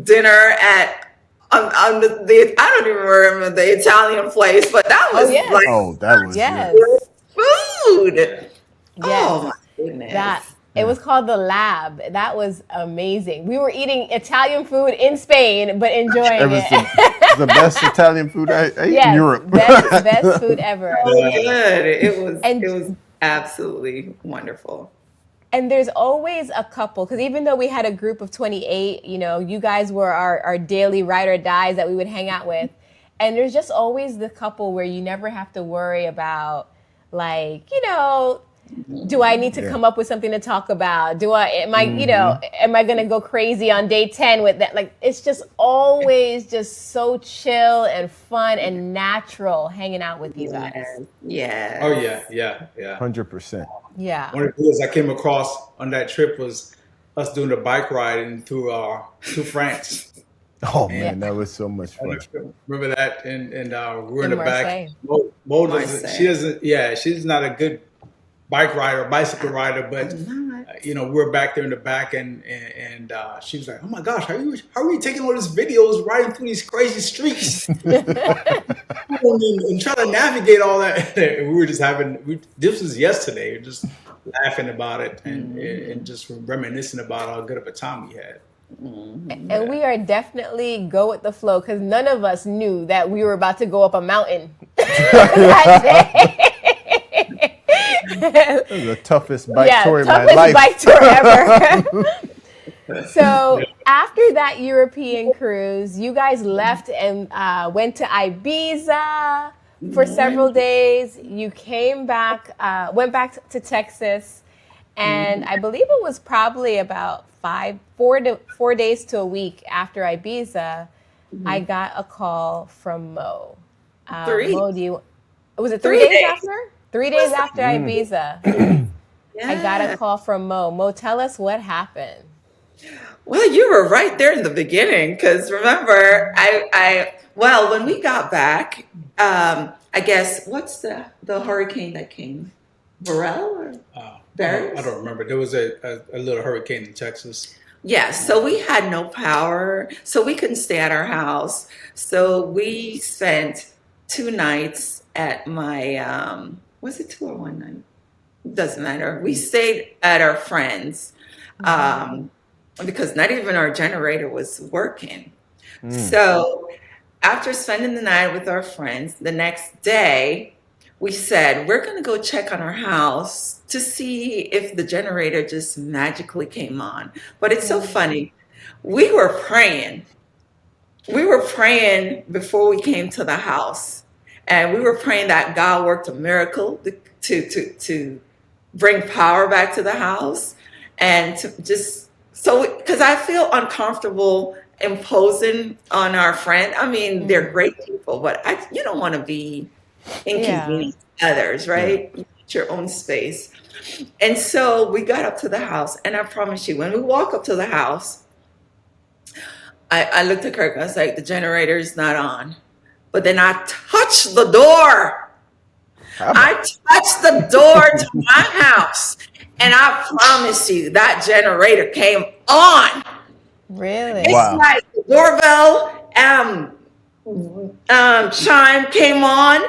dinner at on the I don't even remember the Italian place, but that was yes. like Oh, that was Yes. good. food. Yes. Oh my goodness. It was called The Lab. That was amazing. We were eating Italian food in Spain, but enjoying It was it. the best Italian food I ate in Yes, Europe. best food ever. So good. It And was absolutely wonderful. and there's always a couple, because even though we had a group of 28, you guys were our daily ride or dies that we would hang out with. And there's just always the couple where you never have to worry about, like, do I need to Yeah. come up with something to talk about? Am I going to go crazy on day 10 with that? Like, it's just always just so chill and fun and natural hanging out with you guys. Yeah. Oh yeah. 100%. Yeah. One of the videos I came across on that trip was us doing a bike riding through France. Oh man, that was so much fun. Remember that? And we're in In the back. Marseille. Mo Marseille. she's not a good bicycle rider, but we're back there in the back, and she was like, "Oh my gosh, how are you taking all these videos riding through these crazy streets and trying to navigate all that?" We were just this was yesterday, we were just laughing about it and just reminiscing about how good of a time we had. And we are definitely go with the flow, because none of us knew that we were about to go up a mountain that day. That was the toughest bike tour in my toughest life. bike tour ever. So after that European cruise, you guys left and went to Ibiza for several days. You came back, went back to Texas, and I believe it was probably about 4 days to a week after Ibiza, I got a call from Mo. Mo, was it 3 days after? 3 days after Ibiza, I got a call from Mo. Mo, tell us what happened. Well, you were right there in the beginning, because remember, when we got back, I guess, what's the hurricane that came? Burrell or Barry? I don't remember. There was a little hurricane in Texas. Yes, so we had no power, so we couldn't stay at our house. So we spent 2 nights at my, was it 2 or 1 night? Doesn't matter. We stayed at our friends because not even our generator was working. So after spending the night with our friends, the next day, we said, we're going to go check on our house to see if the generator just magically came on. But it's so funny. We were praying. We were praying before we came to the house. And we were praying that God worked a miracle to bring power back to the house. And to just, because I feel uncomfortable imposing on our friend. I mean, they're great people, but you don't want to be inconvenience others, right? You need your own space. And so we got up to the house, and I promise you, when we walk up to the house, I looked at Kirk and I was like, the generator is not on. But then I touched the door. I touched the door to my house, and I promise you that generator came on. Really? It's like the doorbell chime came on.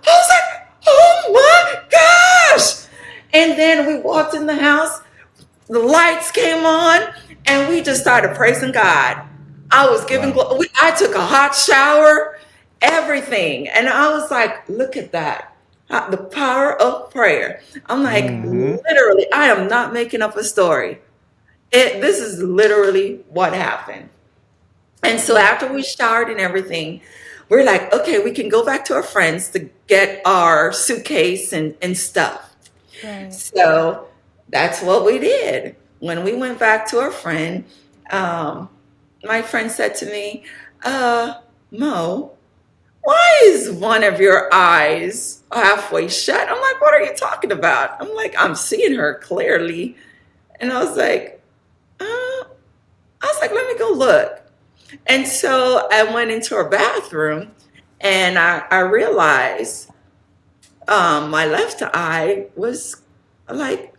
I was like, oh my gosh. And then we walked in the house, the lights came on, and we just started praising God. I was giving, I took a hot shower, everything. And I was like, look at that. The power of prayer. I'm like, literally, I am not making up a story. This is literally what happened. And so after we showered and everything, we're like, okay, we can go back to our friends to get our suitcase and stuff. Right. So that's what we did. When we went back to our friend, my friend said to me, Mo, why is one of your eyes halfway shut? I'm like, what are you talking about? I'm like, I'm seeing her clearly. And I was like, let me go look. And so I went into her bathroom, and I realized my left eye was like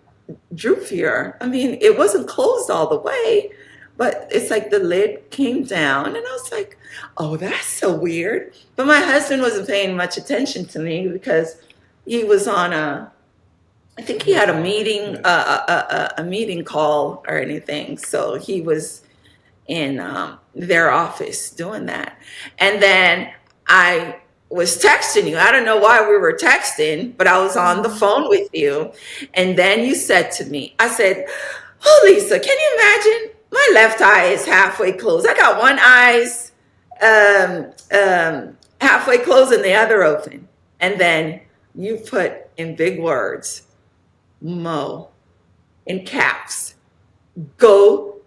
droopier. I mean, it wasn't closed all the way, but it's like the lid came down, and I was like, oh, that's so weird. But my husband wasn't paying much attention to me because he was on I think he had a meeting, a meeting call or anything. So he was in their office doing that. And then I was texting you. I don't know why we were texting, but I was on the phone with you. And then you said to me, I said, "Oh, Lisa, can you imagine? My left eye is halfway closed. I got one eye's halfway closed and the other open." And then you put in big words, "Mo," in caps, "go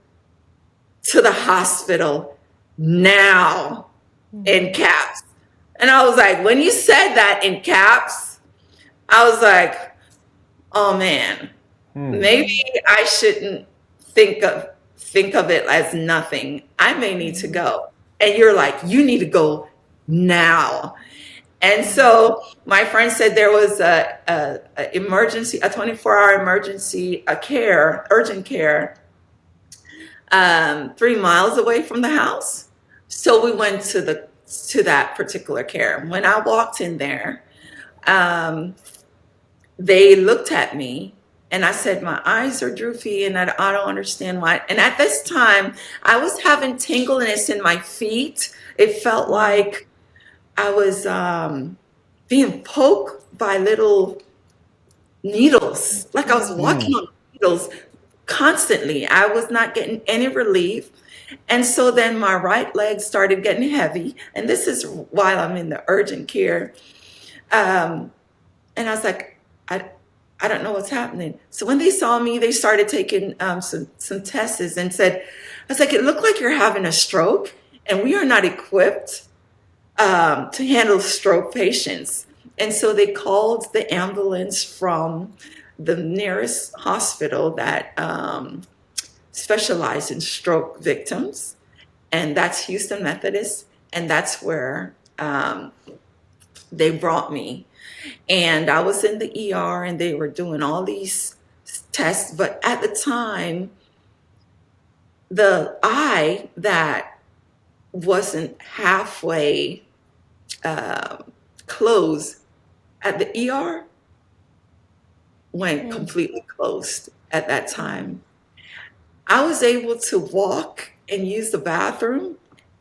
to the hospital now," in caps. And I was like, when you said that in caps, I was like, oh man, maybe I shouldn't think of it as nothing. I may need to go. And you're like, you need to go now. And so my friend said there was a emergency, a 24-hour emergency, urgent care, 3 miles away from the house. So we went to that particular care. When I walked in there, they looked at me and I said, "My eyes are droopy and I don't understand why." And at this time, I was having tingliness in my feet. It felt like I was being poked by little needles, like I was walking on needles constantly. I was not getting any relief. And so then my right leg started getting heavy. And this is while I'm in the urgent care. And I was like, I don't know what's happening. So when they saw me, they started taking some tests and said, I was like, "It looked like you're having a stroke and we are not equipped to handle stroke patients." And so they called the ambulance from the nearest hospital that specialized in stroke victims. And that's Houston Methodist. And that's where they brought me. And I was in the ER and they were doing all these tests. But at the time, the eye that wasn't halfway closed at the ER went completely closed at that time. I was able to walk and use the bathroom,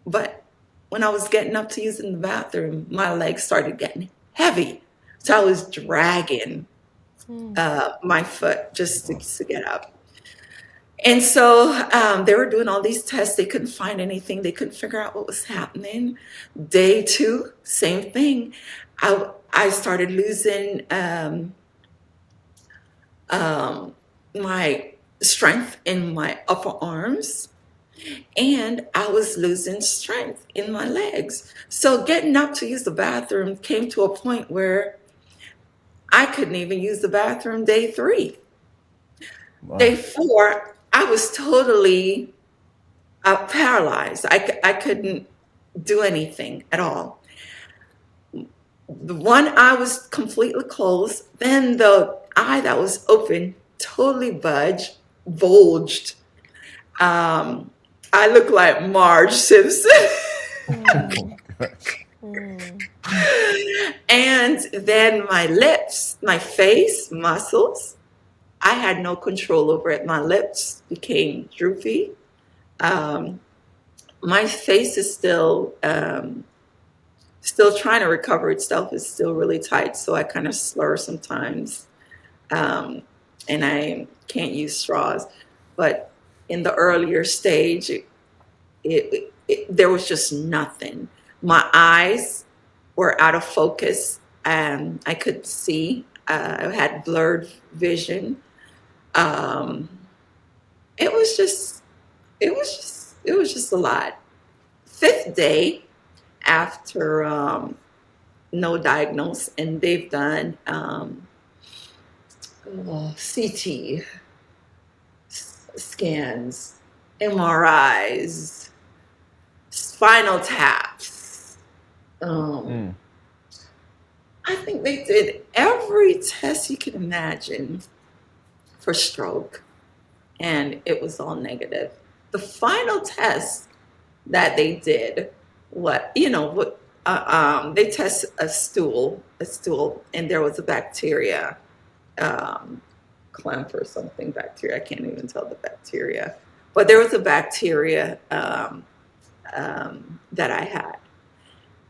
but when I was getting up to using the bathroom, my legs started getting heavy. So I was dragging my foot just to get up. And so they were doing all these tests. They couldn't find anything. They couldn't figure out what was happening. Day 2, same thing. I started losing my strength in my upper arms, and I was losing strength in my legs. So getting up to use the bathroom came to a point where I couldn't even use the bathroom day 3. Wow. Day 4, I was totally paralyzed. I couldn't do anything at all. The one eye was completely closed. Then the eye that was open totally bulged. I look like Marge Simpson. And then my lips, my face muscles, I had no control over it. My lips became droopy. My face is still trying to recover itself. It's still really tight, so I kind of slur sometimes. And I can't use straws. But in the earlier stage, there was just nothing. My eyes were out of focus, and I couldn't see. I had blurred vision. It was just a lot. 5th day after no diagnosis, and they've done CT scans, MRIs, spinal taps. I think they did every test you can imagine for stroke, and it was all negative. The final test that they did, they test a stool, and there was a bacteria um, clamp or something, bacteria. I can't even tell the bacteria, but there was a bacteria that I had.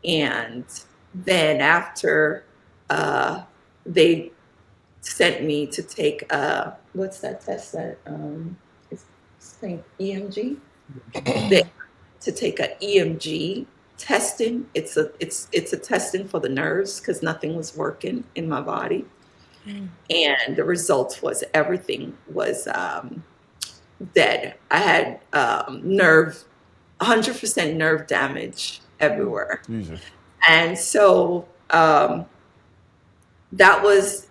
And then after they sent me to take what's that test that it's saying EMG? They, to take a EMG testing. It's a testing for the nerves because nothing was working in my body. And the results was everything was dead. I had 100% nerve damage everywhere. Jesus. And so that was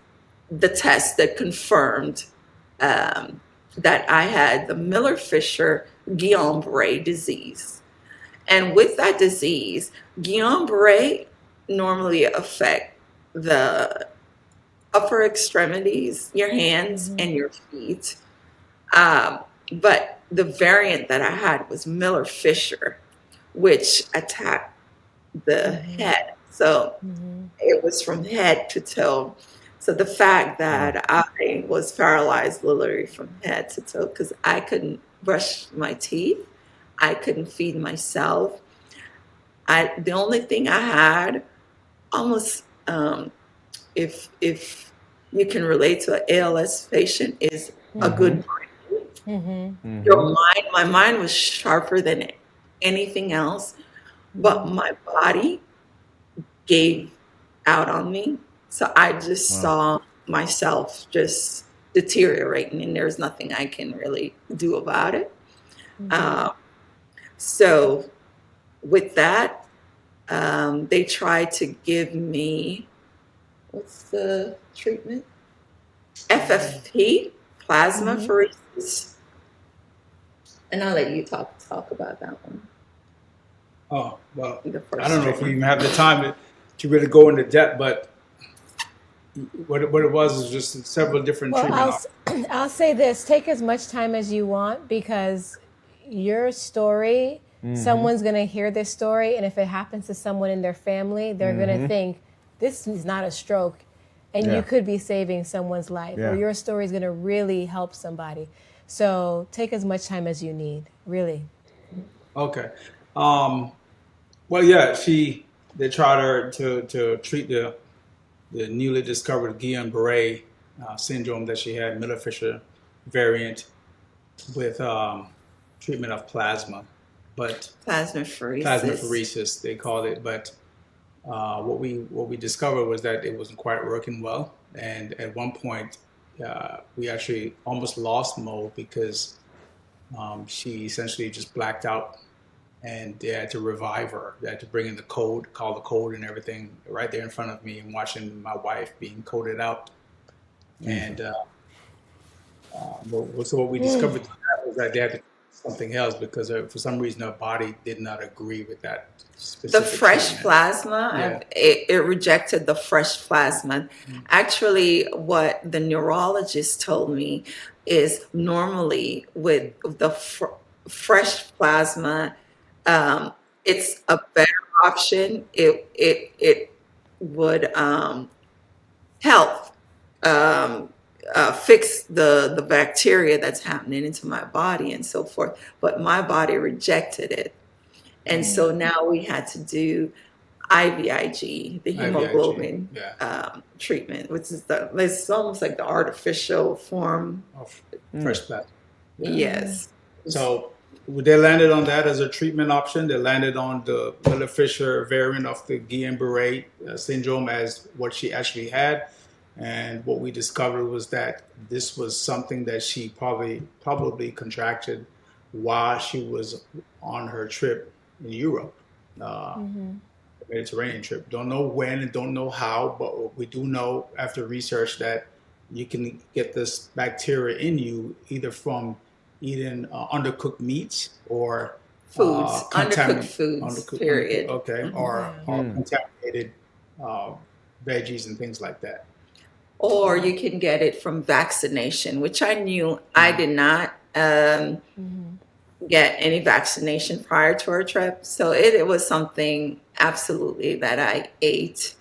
the test that confirmed that I had the Miller-Fisher Guillain-Barré disease. And with that disease, Guillain-Barré normally affect the upper extremities, your hands and your feet. But the variant that I had was Miller-Fisher, which attacked the head. So it was from head to toe. So the fact that I was paralyzed literally from head to toe because I couldn't brush my teeth, I couldn't feed myself. The only thing I had, almost if you can relate to an ALS patient, is a good brain. My mind was sharper than anything else, but my body gave out on me. So I just saw myself just deteriorating, and there's nothing I can really do about it. So with that, they tried to give me, what's the treatment? FFP, plasmapheresis. And I'll let you talk about that one. Oh, well, The first I don't know if we treatment. even have the time to really go into depth, but what it was is just several different Well, treatment options. I'll say this: take as much time as you want because your story, someone's going to hear this story, and if it happens to someone in their family, they're going to think this is not a stroke, and you could be saving someone's life, or your story is going to really help somebody. So take as much time as you need, really. Okay. Well, yeah, they tried her to treat the newly discovered Guillain-Barré syndrome that she had, Miller-Fisher variant, with treatment of plasma, but plasmapheresis they called it. But what we discovered was that it wasn't quite working well, and at one point we actually almost lost Mo because she essentially just blacked out. And they had to revive her. They had to bring in the code, call the code and everything right there in front of me and watching my wife being coded out. And so what we discovered was that they had to do something else because for some reason her body did not agree with that specific The fresh treatment. plasma, it rejected the fresh plasma. Actually, what the neurologist told me is normally with the fresh plasma, it's a better option. It would help fix the bacteria that's happening into my body and so forth. But my body rejected it. And so now we had to do IVIG, the hemoglobin treatment, which is it's almost like the artificial form. Of fresh plasma. Yes. So they landed on that as a treatment option. They landed on the Miller-Fisher variant of the Guillain-Barré syndrome as what she actually had. And what we discovered was that this was something that she probably contracted while she was on her trip in Europe, the Mediterranean trip. Don't know when and don't know how, but we do know after research that you can get this bacteria in you either from eating undercooked meats or Foods, undercooked foods, period. Or contaminated veggies and things like that. Or you can get it from vaccination, which I knew I did not get any vaccination prior to our trip. So it was something absolutely that I ate.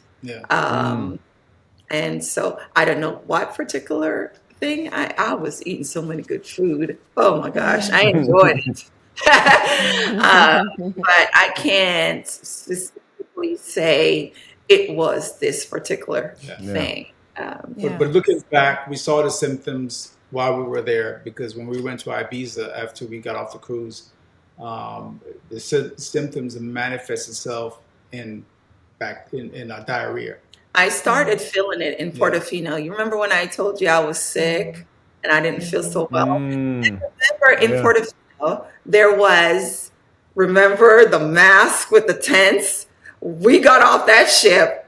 And so I don't know what particular thing. I was eating so many good food. Oh my gosh, I enjoyed it. But I can't specifically say it was this particular Yeah. Yeah. thing. Yeah. But looking back, we saw the symptoms while we were there, because when we went to Ibiza after we got off the cruise, the symptoms manifest itself in diarrhea. I started feeling it in Yeah. Portofino. You remember when I told you I was sick and I didn't feel so well? Mm. Remember in Yeah. Portofino, there was, remember the mask with the tents? We got off that ship.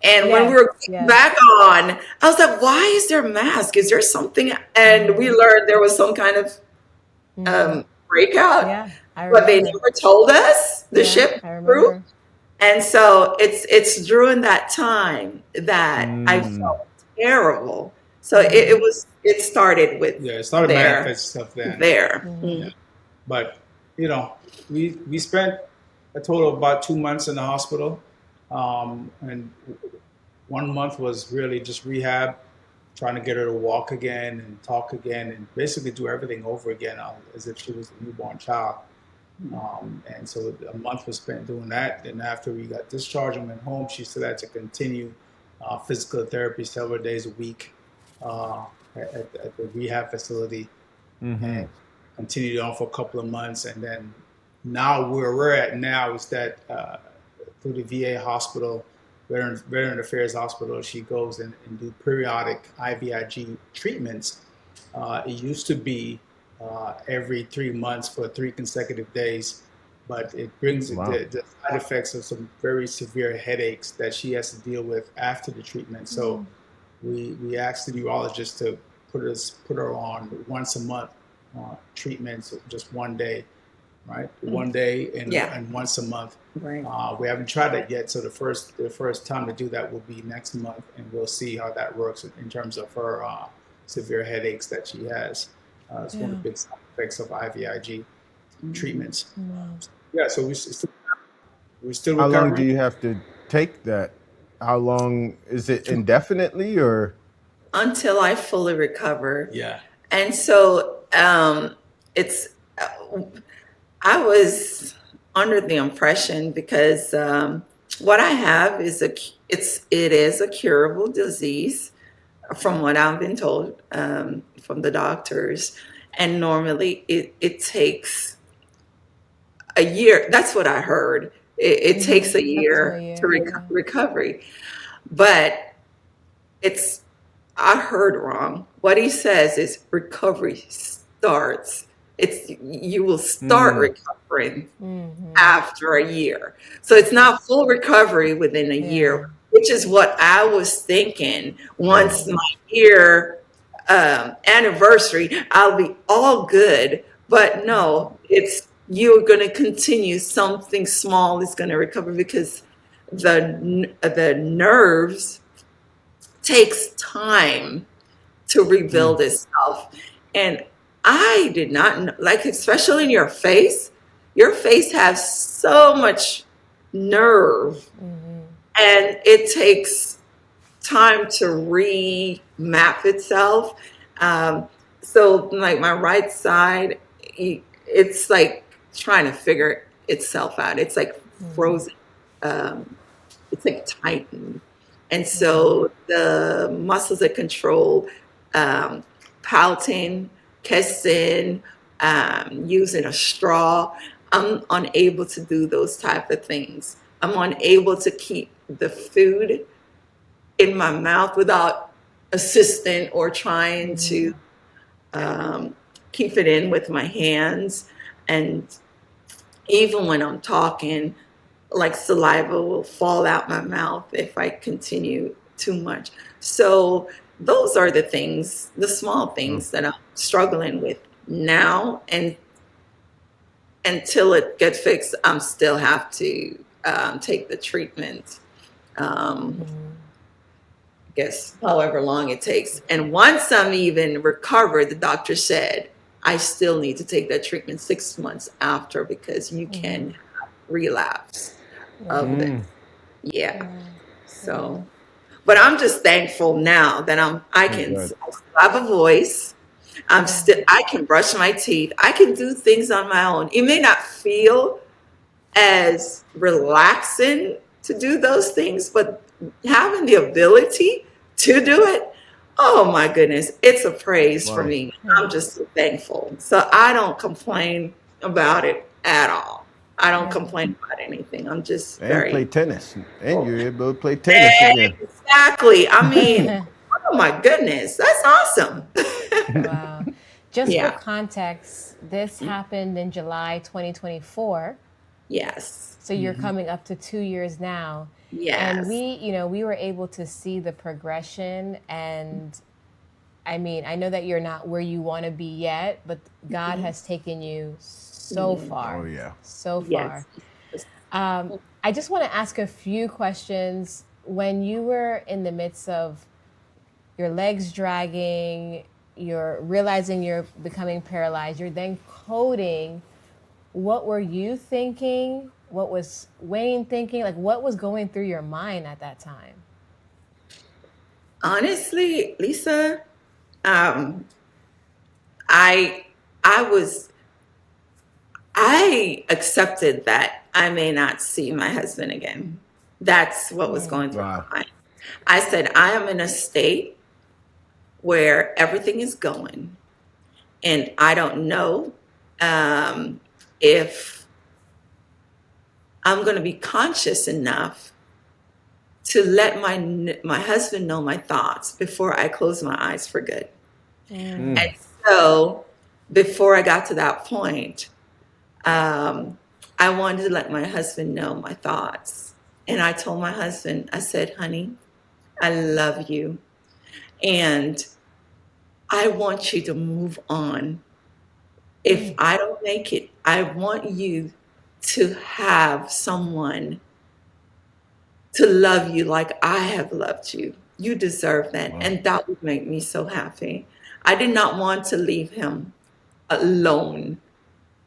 And when we were Yes. back on, I was like, why is there a mask? Is there something? And we learned there was some kind of breakout, Yeah, I but they remember. never told us, the Yeah, ship I crew. remember. And so it's during that time that I Mm. felt terrible. So it started with Yeah, it started there, manifesting stuff then. there. Yeah. But we spent a total of about 2 months in the hospital, and 1 month was really just rehab, trying to get her to walk again and talk again, and basically do everything over again, as if she was a newborn child. And so a month was spent doing that. And after we got discharged and went home, she still had to continue physical therapy several days a week at the rehab facility, and continued on for a couple of months. And then now where we're at now is that through the VA hospital, Veteran Affairs Hospital, she goes and do periodic IVIG treatments. It used to be every 3 months for 3 consecutive days, but it brings Wow. the side effects of some very severe headaches that she has to deal with after the treatment. So we asked the neurologist to put her on once a month treatments, just one day, right? One day and once a month. Right. We haven't tried that yet, so the first time to do that will be next month, and we'll see how that works in terms of her severe headaches that she has. It's one of the big side effects of IVIG treatments. Yeah, so we're still How recovering. long do you have to take that? How long is it, indefinitely, or? Until I fully recover. Yeah. And so it's I was under the impression, because what I have is it is a curable disease, from what I've been told from the doctors, and normally it takes a year. That's what I heard. It takes a Up to a year year. to recovery, but I heard wrong. What he says is recovery starts. You will start recovering after a year. So it's not full recovery within a year, which is what I was thinking. Once my year anniversary, I'll be all good. But no, you're going to continue. Something small is going to recover, because the nerves takes time to rebuild itself. And I did not know, like, especially in your face has so much nerve, and it takes time to remap itself. So like my right side, it's like trying to figure itself out. It's like frozen. It's like tightened. And so the muscles that control pouting, kissing, using a straw, I'm unable to do those type of things. I'm unable to keep the food in my mouth without assisting or trying to keep it in with my hands. And even when I'm talking, like, saliva will fall out my mouth if I continue too much. So those are the small things that I'm struggling with now. And until it gets fixed, I'm still have to take the treatment. I guess however long it takes. And once I'm even recovered, the doctor said I still need to take that treatment 6 months after, because you can have relapse of this. Yeah. So, But I'm just thankful now that I Thank can God. I still have a voice. Yeah. I can brush my teeth. I can do things on my own. It may not feel as relaxing to do those things, but having the ability to do it, oh my goodness, it's a praise for Wow. me. I'm Yeah. just so thankful. So I don't complain about it at all. I don't Yeah. complain about anything. I'm just And play very tennis. And you're able to play tennis again. exactly. I mean, oh my goodness, that's awesome. Wow. Just for Yeah. context, this happened in July 2024. Yes. So you're coming up to 2 years now. And Yes. we were able to see the progression. And I mean, I know that you're not where you want to be yet, but God has taken you so Oh, far, yeah. so far. Yes. I just want to ask a few questions. When you were in the midst of your legs dragging, you're realizing you're becoming paralyzed, you're then coding, what were you thinking? What was Wayne thinking? Like, what was going through your mind at that time? Honestly, Lisa, um, I I was I accepted that I may not see my husband again. That's what was going through Wow. my mind. I said, I am in a state where everything is going, and I don't know if I'm going to be conscious enough to let my husband know my thoughts before I close my eyes for good. And so, before I got to that point, um, I wanted to let my husband know my thoughts. And I told my husband, I said, honey, I love you. And I want you to move on. If I don't make it, I want you to have someone to love you like I have loved you. You deserve that. Wow. And that would make me so happy. I did not want to leave him alone.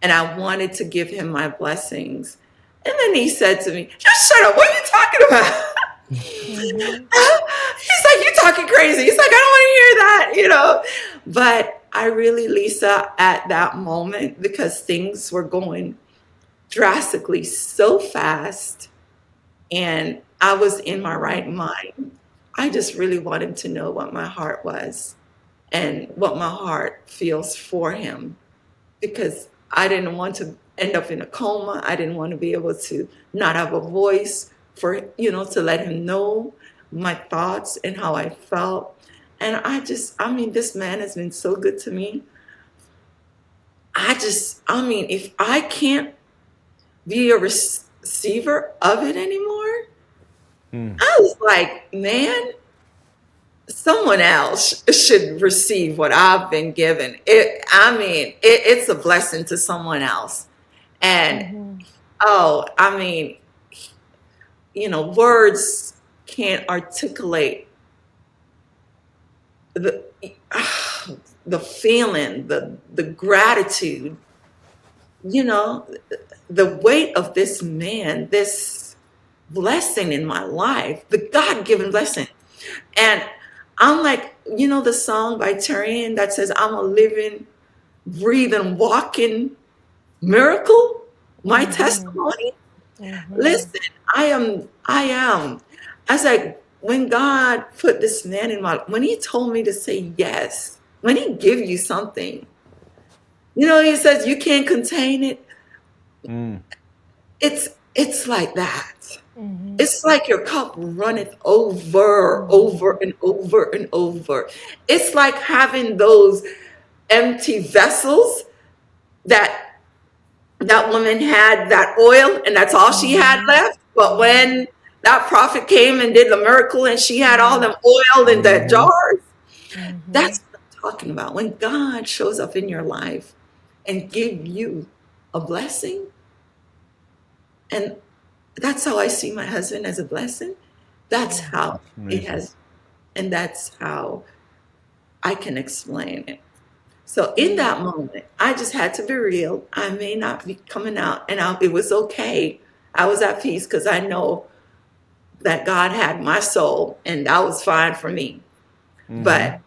And I wanted to give him my blessings. And then he said to me, just shut up. What are you talking about? He's like, you're talking crazy. He's like, I don't want to hear that, But I really, Lisa, at that moment, because things were going drastically so fast and I was in my right mind, I just really wanted to know what my heart was and what my heart feels for him, because I didn't want to end up in a coma. I didn't want to be able to not have a voice for, to let him know my thoughts and how I felt. And I mean, this man has been so good to me. If I can't be a receiver of it anymore, I was like, man, someone else should receive what I've been given. It's a blessing to someone else. And words can't articulate the the feeling, the gratitude, the weight of this man, this blessing in my life, the God-given blessing. And I'm like, the song by Tyrion that says, I'm a living, breathing, walking miracle, my testimony. Listen, I am. I was like, when God put this man in when he told me to say yes, when he give you something, he says you can't contain it. It's like that. It's like your cup runneth over, over and over and over. It's like having those empty vessels that woman had, that oil, and that's all she had left. But when that prophet came and did the miracle and she had all them oil in that jars, that's what I'm talking about. When God shows up in your life and give you a blessing, and that's how I see my husband, as a blessing. That's how it has, and that's how I can explain it. So in that moment, I just had to be real. I may not be coming out, and it was okay. I was at peace because I know that God had my soul, and that was fine for me. Mm-hmm. But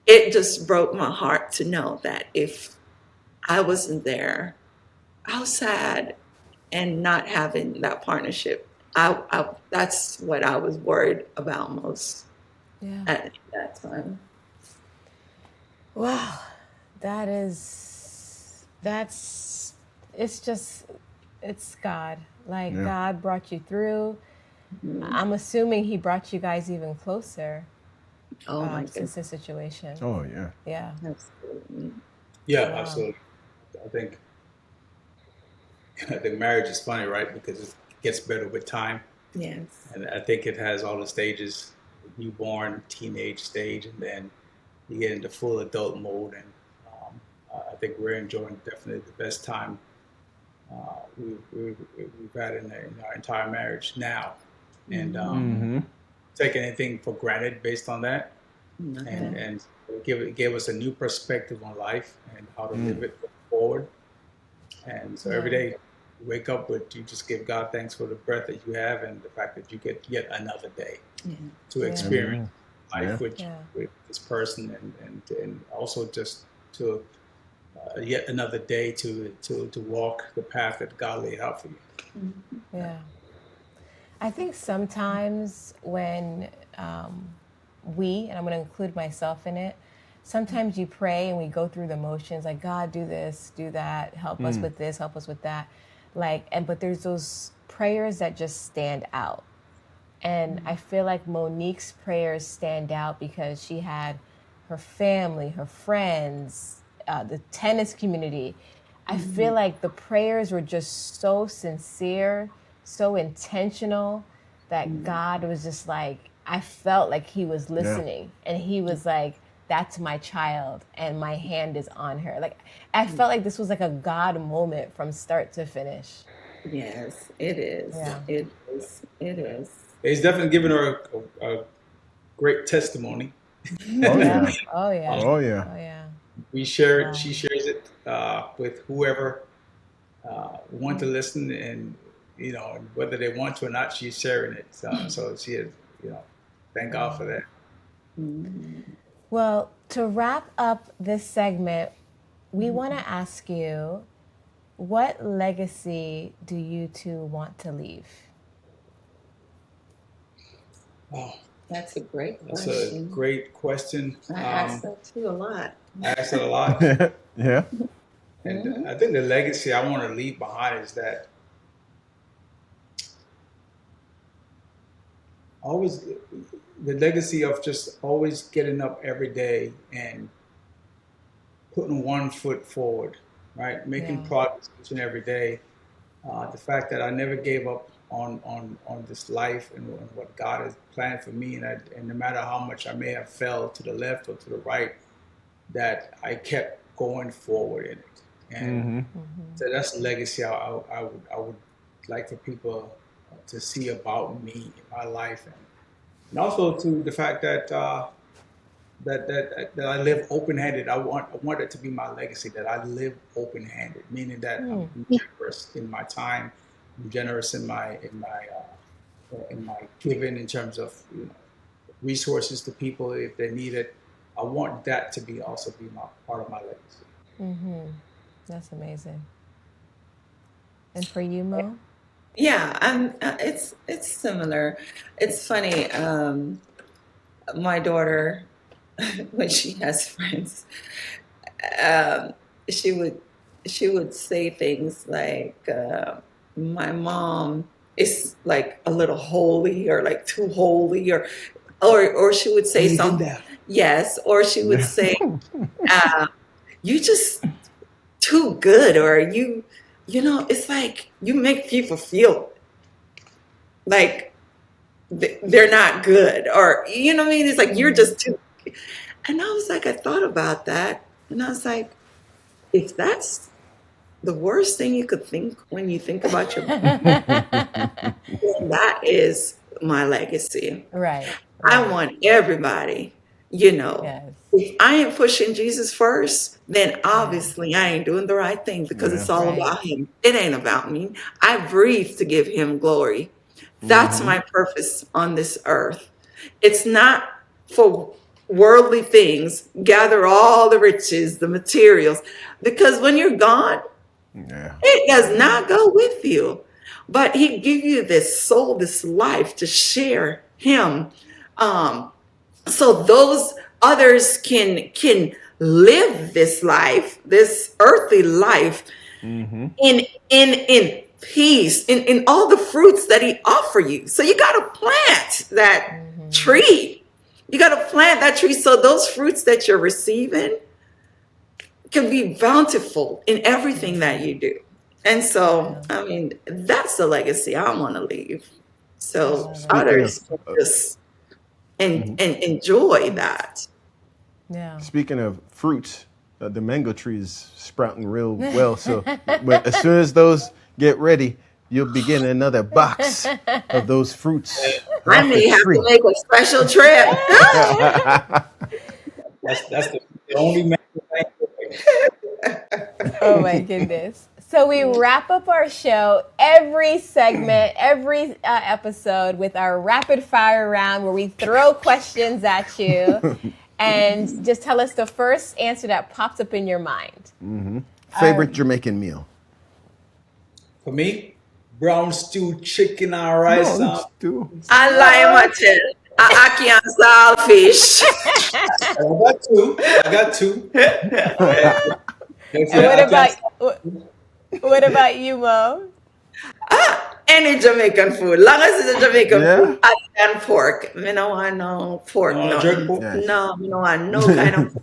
it just broke my heart to know that if I wasn't there outside and not having that partnership, that's what I was worried about most Yeah. at that time. Wow. That's, it's just, it's God. Like, Yeah. God brought you through. Mhm. I'm assuming he brought you guys even closer Oh my since goodness. this situation. Oh yeah. Yeah. Absolutely. Yeah, Wow. absolutely. I think marriage is funny, right? Because it gets better with time, Yes. and I think it has all the stages: newborn, teenage stage, and then you get into full adult mode. And I think we're enjoying definitely the best time we've had in our entire marriage now, and Mm-hmm. take anything for granted based on that, Nothing. and it gave us a new perspective on life and how to live Mm. it forward. And so every Yeah. day you wake up with, you just give God thanks for the breath that you have and the fact that you get yet another day Yeah. to Yeah. experience life Yeah. with Yeah. this person, and also just to yet another day to walk the path that God laid out for you. Mhm. Yeah. I think sometimes when and I'm going to include myself in it, sometimes you pray and we go through the motions like, God, do this, do that, help us with this, help us with that. But there's those prayers that just stand out. And I feel like Monique's prayers stand out because she had her family, her friends, the tennis community. I feel like the prayers were just so sincere, so intentional that God was just like, I felt like he was listening and he was like, that's my child and my hand is on her. Like, I felt like this was like a God moment from start to finish. Yes, it is. Yeah. It is. It is. He's definitely given her a great testimony. Oh yeah. Oh, yeah. Oh yeah. Oh, yeah. We share it. Wow. She shares it with whoever want to listen, and and whether they want to or not, she's sharing it. So she is, thank God for that. Mhm. Well, to wrap up this segment, we want to ask you, what legacy do you two want to leave? Wow, That's a great that's a question. great question. I ask that too a lot. I ask it a lot, Yeah. and I think the legacy I want to leave behind is that always the legacy of just always getting up every day and putting one foot forward, right? Making Yeah. progress each and every day. The fact that I never gave up on this life and what God has planned for me, and no matter how much I may have fell to the left or to the right, that I kept going forward in it. And Mm-hmm. so that's the legacy I would like for people to see about me in my life, and also to the fact that that I live open-handed. I want it to be my legacy that I live open-handed, meaning that I'm generous in my time, I'm generous in my giving in terms of resources to people if they need it. I want that to be also be my part of my legacy. That's amazing. And for you, Mo? Yeah, it's similar. It's funny. My daughter, when she has friends, um, she would say things like, "My mom is like a little holy, or like too holy," or she would say something. Yes, or she would say, "You just too good," or it's like you make people feel like they're not good, or what I mean? It's like you're just too. And I was like, I thought about that, and I was like, if that's the worst thing you could think when you think about your mom, then that is my legacy. Right. I want everybody, Yes. if I ain't pushing Jesus first, then obviously I ain't doing the right thing, because Yeah. it's all Right. about him. It ain't about me. I breathe to give him glory. That's my purpose on this earth. It's not for worldly things, gather all the riches, the materials, because when you're gone, Yeah. it does not go with you. But he give you this soul, this life to share him. Um, so those others can live this life, this earthly life Mm-hmm. in peace, in all the fruits that he offer you. So you got to plant that tree. You got to plant that tree so those fruits that you're receiving can be bountiful in everything that you do. And so, I mean, that's the legacy I want to leave. So Speaking others can just and enjoy that. Yeah. Speaking of fruits, the mango tree is sprouting real well. So, but as soon as those get ready, you'll begin another box of those fruits. I off may the have tree. to make a special trip. That's the only man. Oh my goodness. So we wrap up our show every segment, every episode with our rapid fire round where we throw questions at you and just tell us the first answer that pops up in your mind. Favorite Jamaican meal? For me, brown stew chicken and rice. Stew. I like mutton, ackee and saltfish. I got two. And what about you, Mo? Any Jamaican food, long as it's a Jamaican Yeah? food, other than pork. Me no want no pork, no, jerk pork? Yes. no, me no want no kind of.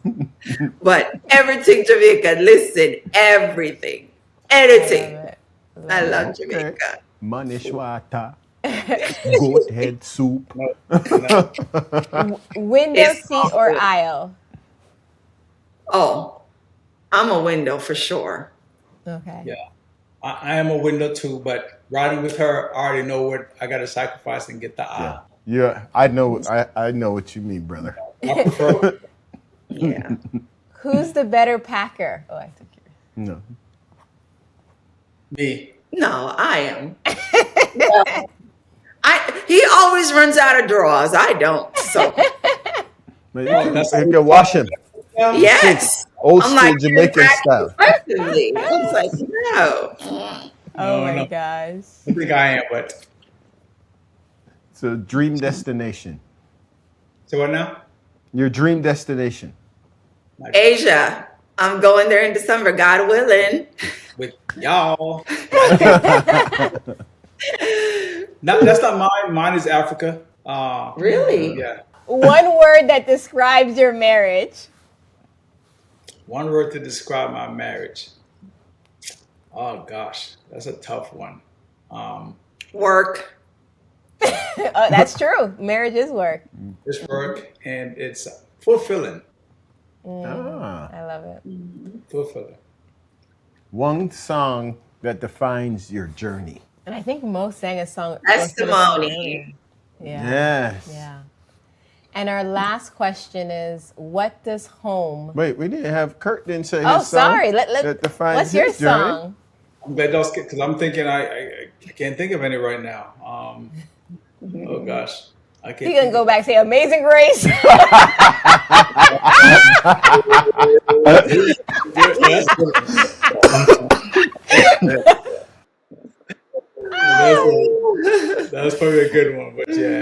But everything Jamaican, listen, everything, anything. I love Jamaica. Manishwata. Goat head soup. Window It's seat or awful. aisle? Oh, I'm a window for sure. Okay. Yeah, I am a window too, but riding with her, I already know what I got to sacrifice and get the aisle. Yeah, I know. I know what you mean, brother. I prefer Yeah. Who's the better packer? Oh, I took yours. No. me. No, I am. He always runs out of drawers. I don't. So But that's you can wash him. yes. Old I'm school like, Jamaican style. effectively. I was like, no. Oh No, my no. gosh. I think I am, but So dream destination. so what now? Your dream destination. Asia. I'm going there in December, God willing. With y'all. No, that's not mine. Mine is Africa. Really? Yeah. One word that describes your marriage. One word to describe my marriage. Oh gosh, that's a tough one. Work. Oh, that's true. Marriage is work. It's work and it's fulfilling. Ah. I love it. Fulfilling. One song that defines your journey. And I think Mo sang a song. Testimony. Yeah. Yes. Yeah. And our last question is, what does home? Wait, we didn't have Kurt didn't say his Oh, song. sorry. that defines What's your his journey. song? I'm glad those because I'm thinking I can't think of any right now. Oh gosh, I can't. You're gonna go back and say Amazing Grace. That's probably a good one, but yeah,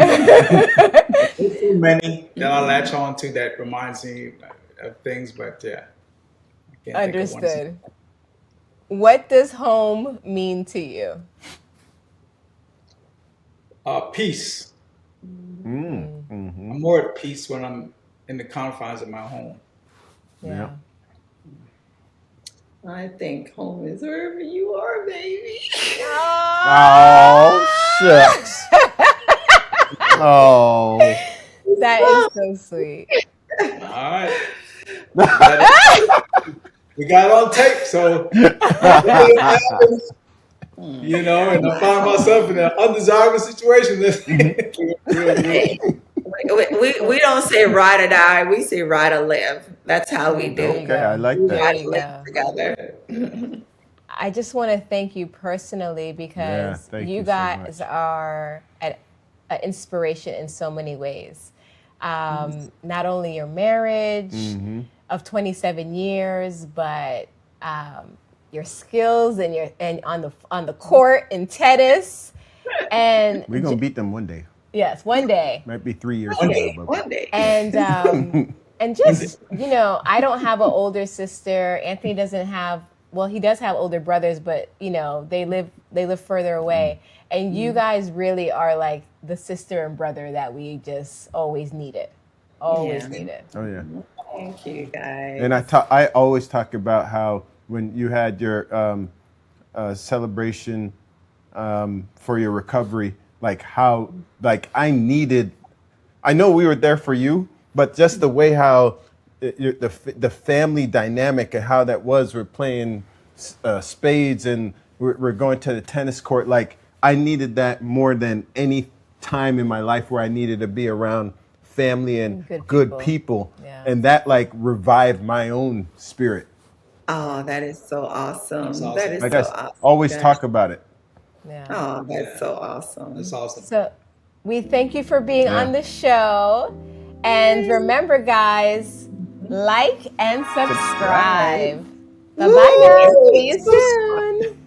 there's too many that I latch on to that reminds me of things, but yeah, I can't think of one. Understood. What does home mean to you? Peace. Mm-hmm. I'm more at peace when I'm in the confines of my home. Yeah. I think home is wherever you are, baby. Oh, shucks. Oh. That is so sweet. All right. We got it on tape, so you know, and I find myself in an undesirable situation. We don't say ride or die. We say ride or live. That's how we do. Okay, I like There that. Ride you or live go. together. I just want to thank you personally because thank you you so guys much. are an inspiration in so many ways. Not only your marriage of 27 years, but your skills and on the court in tennis. And We're gonna beat them one day. yes, one day. Might be 3 years One from now, day, but one day. And just, I don't have an older sister. Anthony doesn't have, well, he does have older brothers, but they live further away. And you guys really are like the sister and brother that we just always needed. Always Yeah. needed. oh yeah. Thank you, guys. And I always talk about how when you had your celebration for your recovery, like how I know we were there for you, but just the way how the family dynamic and how that was, we're playing spades and we're going to the tennis court. Like I needed that more than any time in my life where I needed to be around family and good people. Yeah. And that like revived my own spirit. Oh, that is so awesome. That's awesome. That is Like so I awesome. always guys. talk about it. Yeah. Oh, that's so awesome. That's awesome. So we thank you for being Yeah. on the show. And remember, guys, like and subscribe. Bye-bye now. See you soon.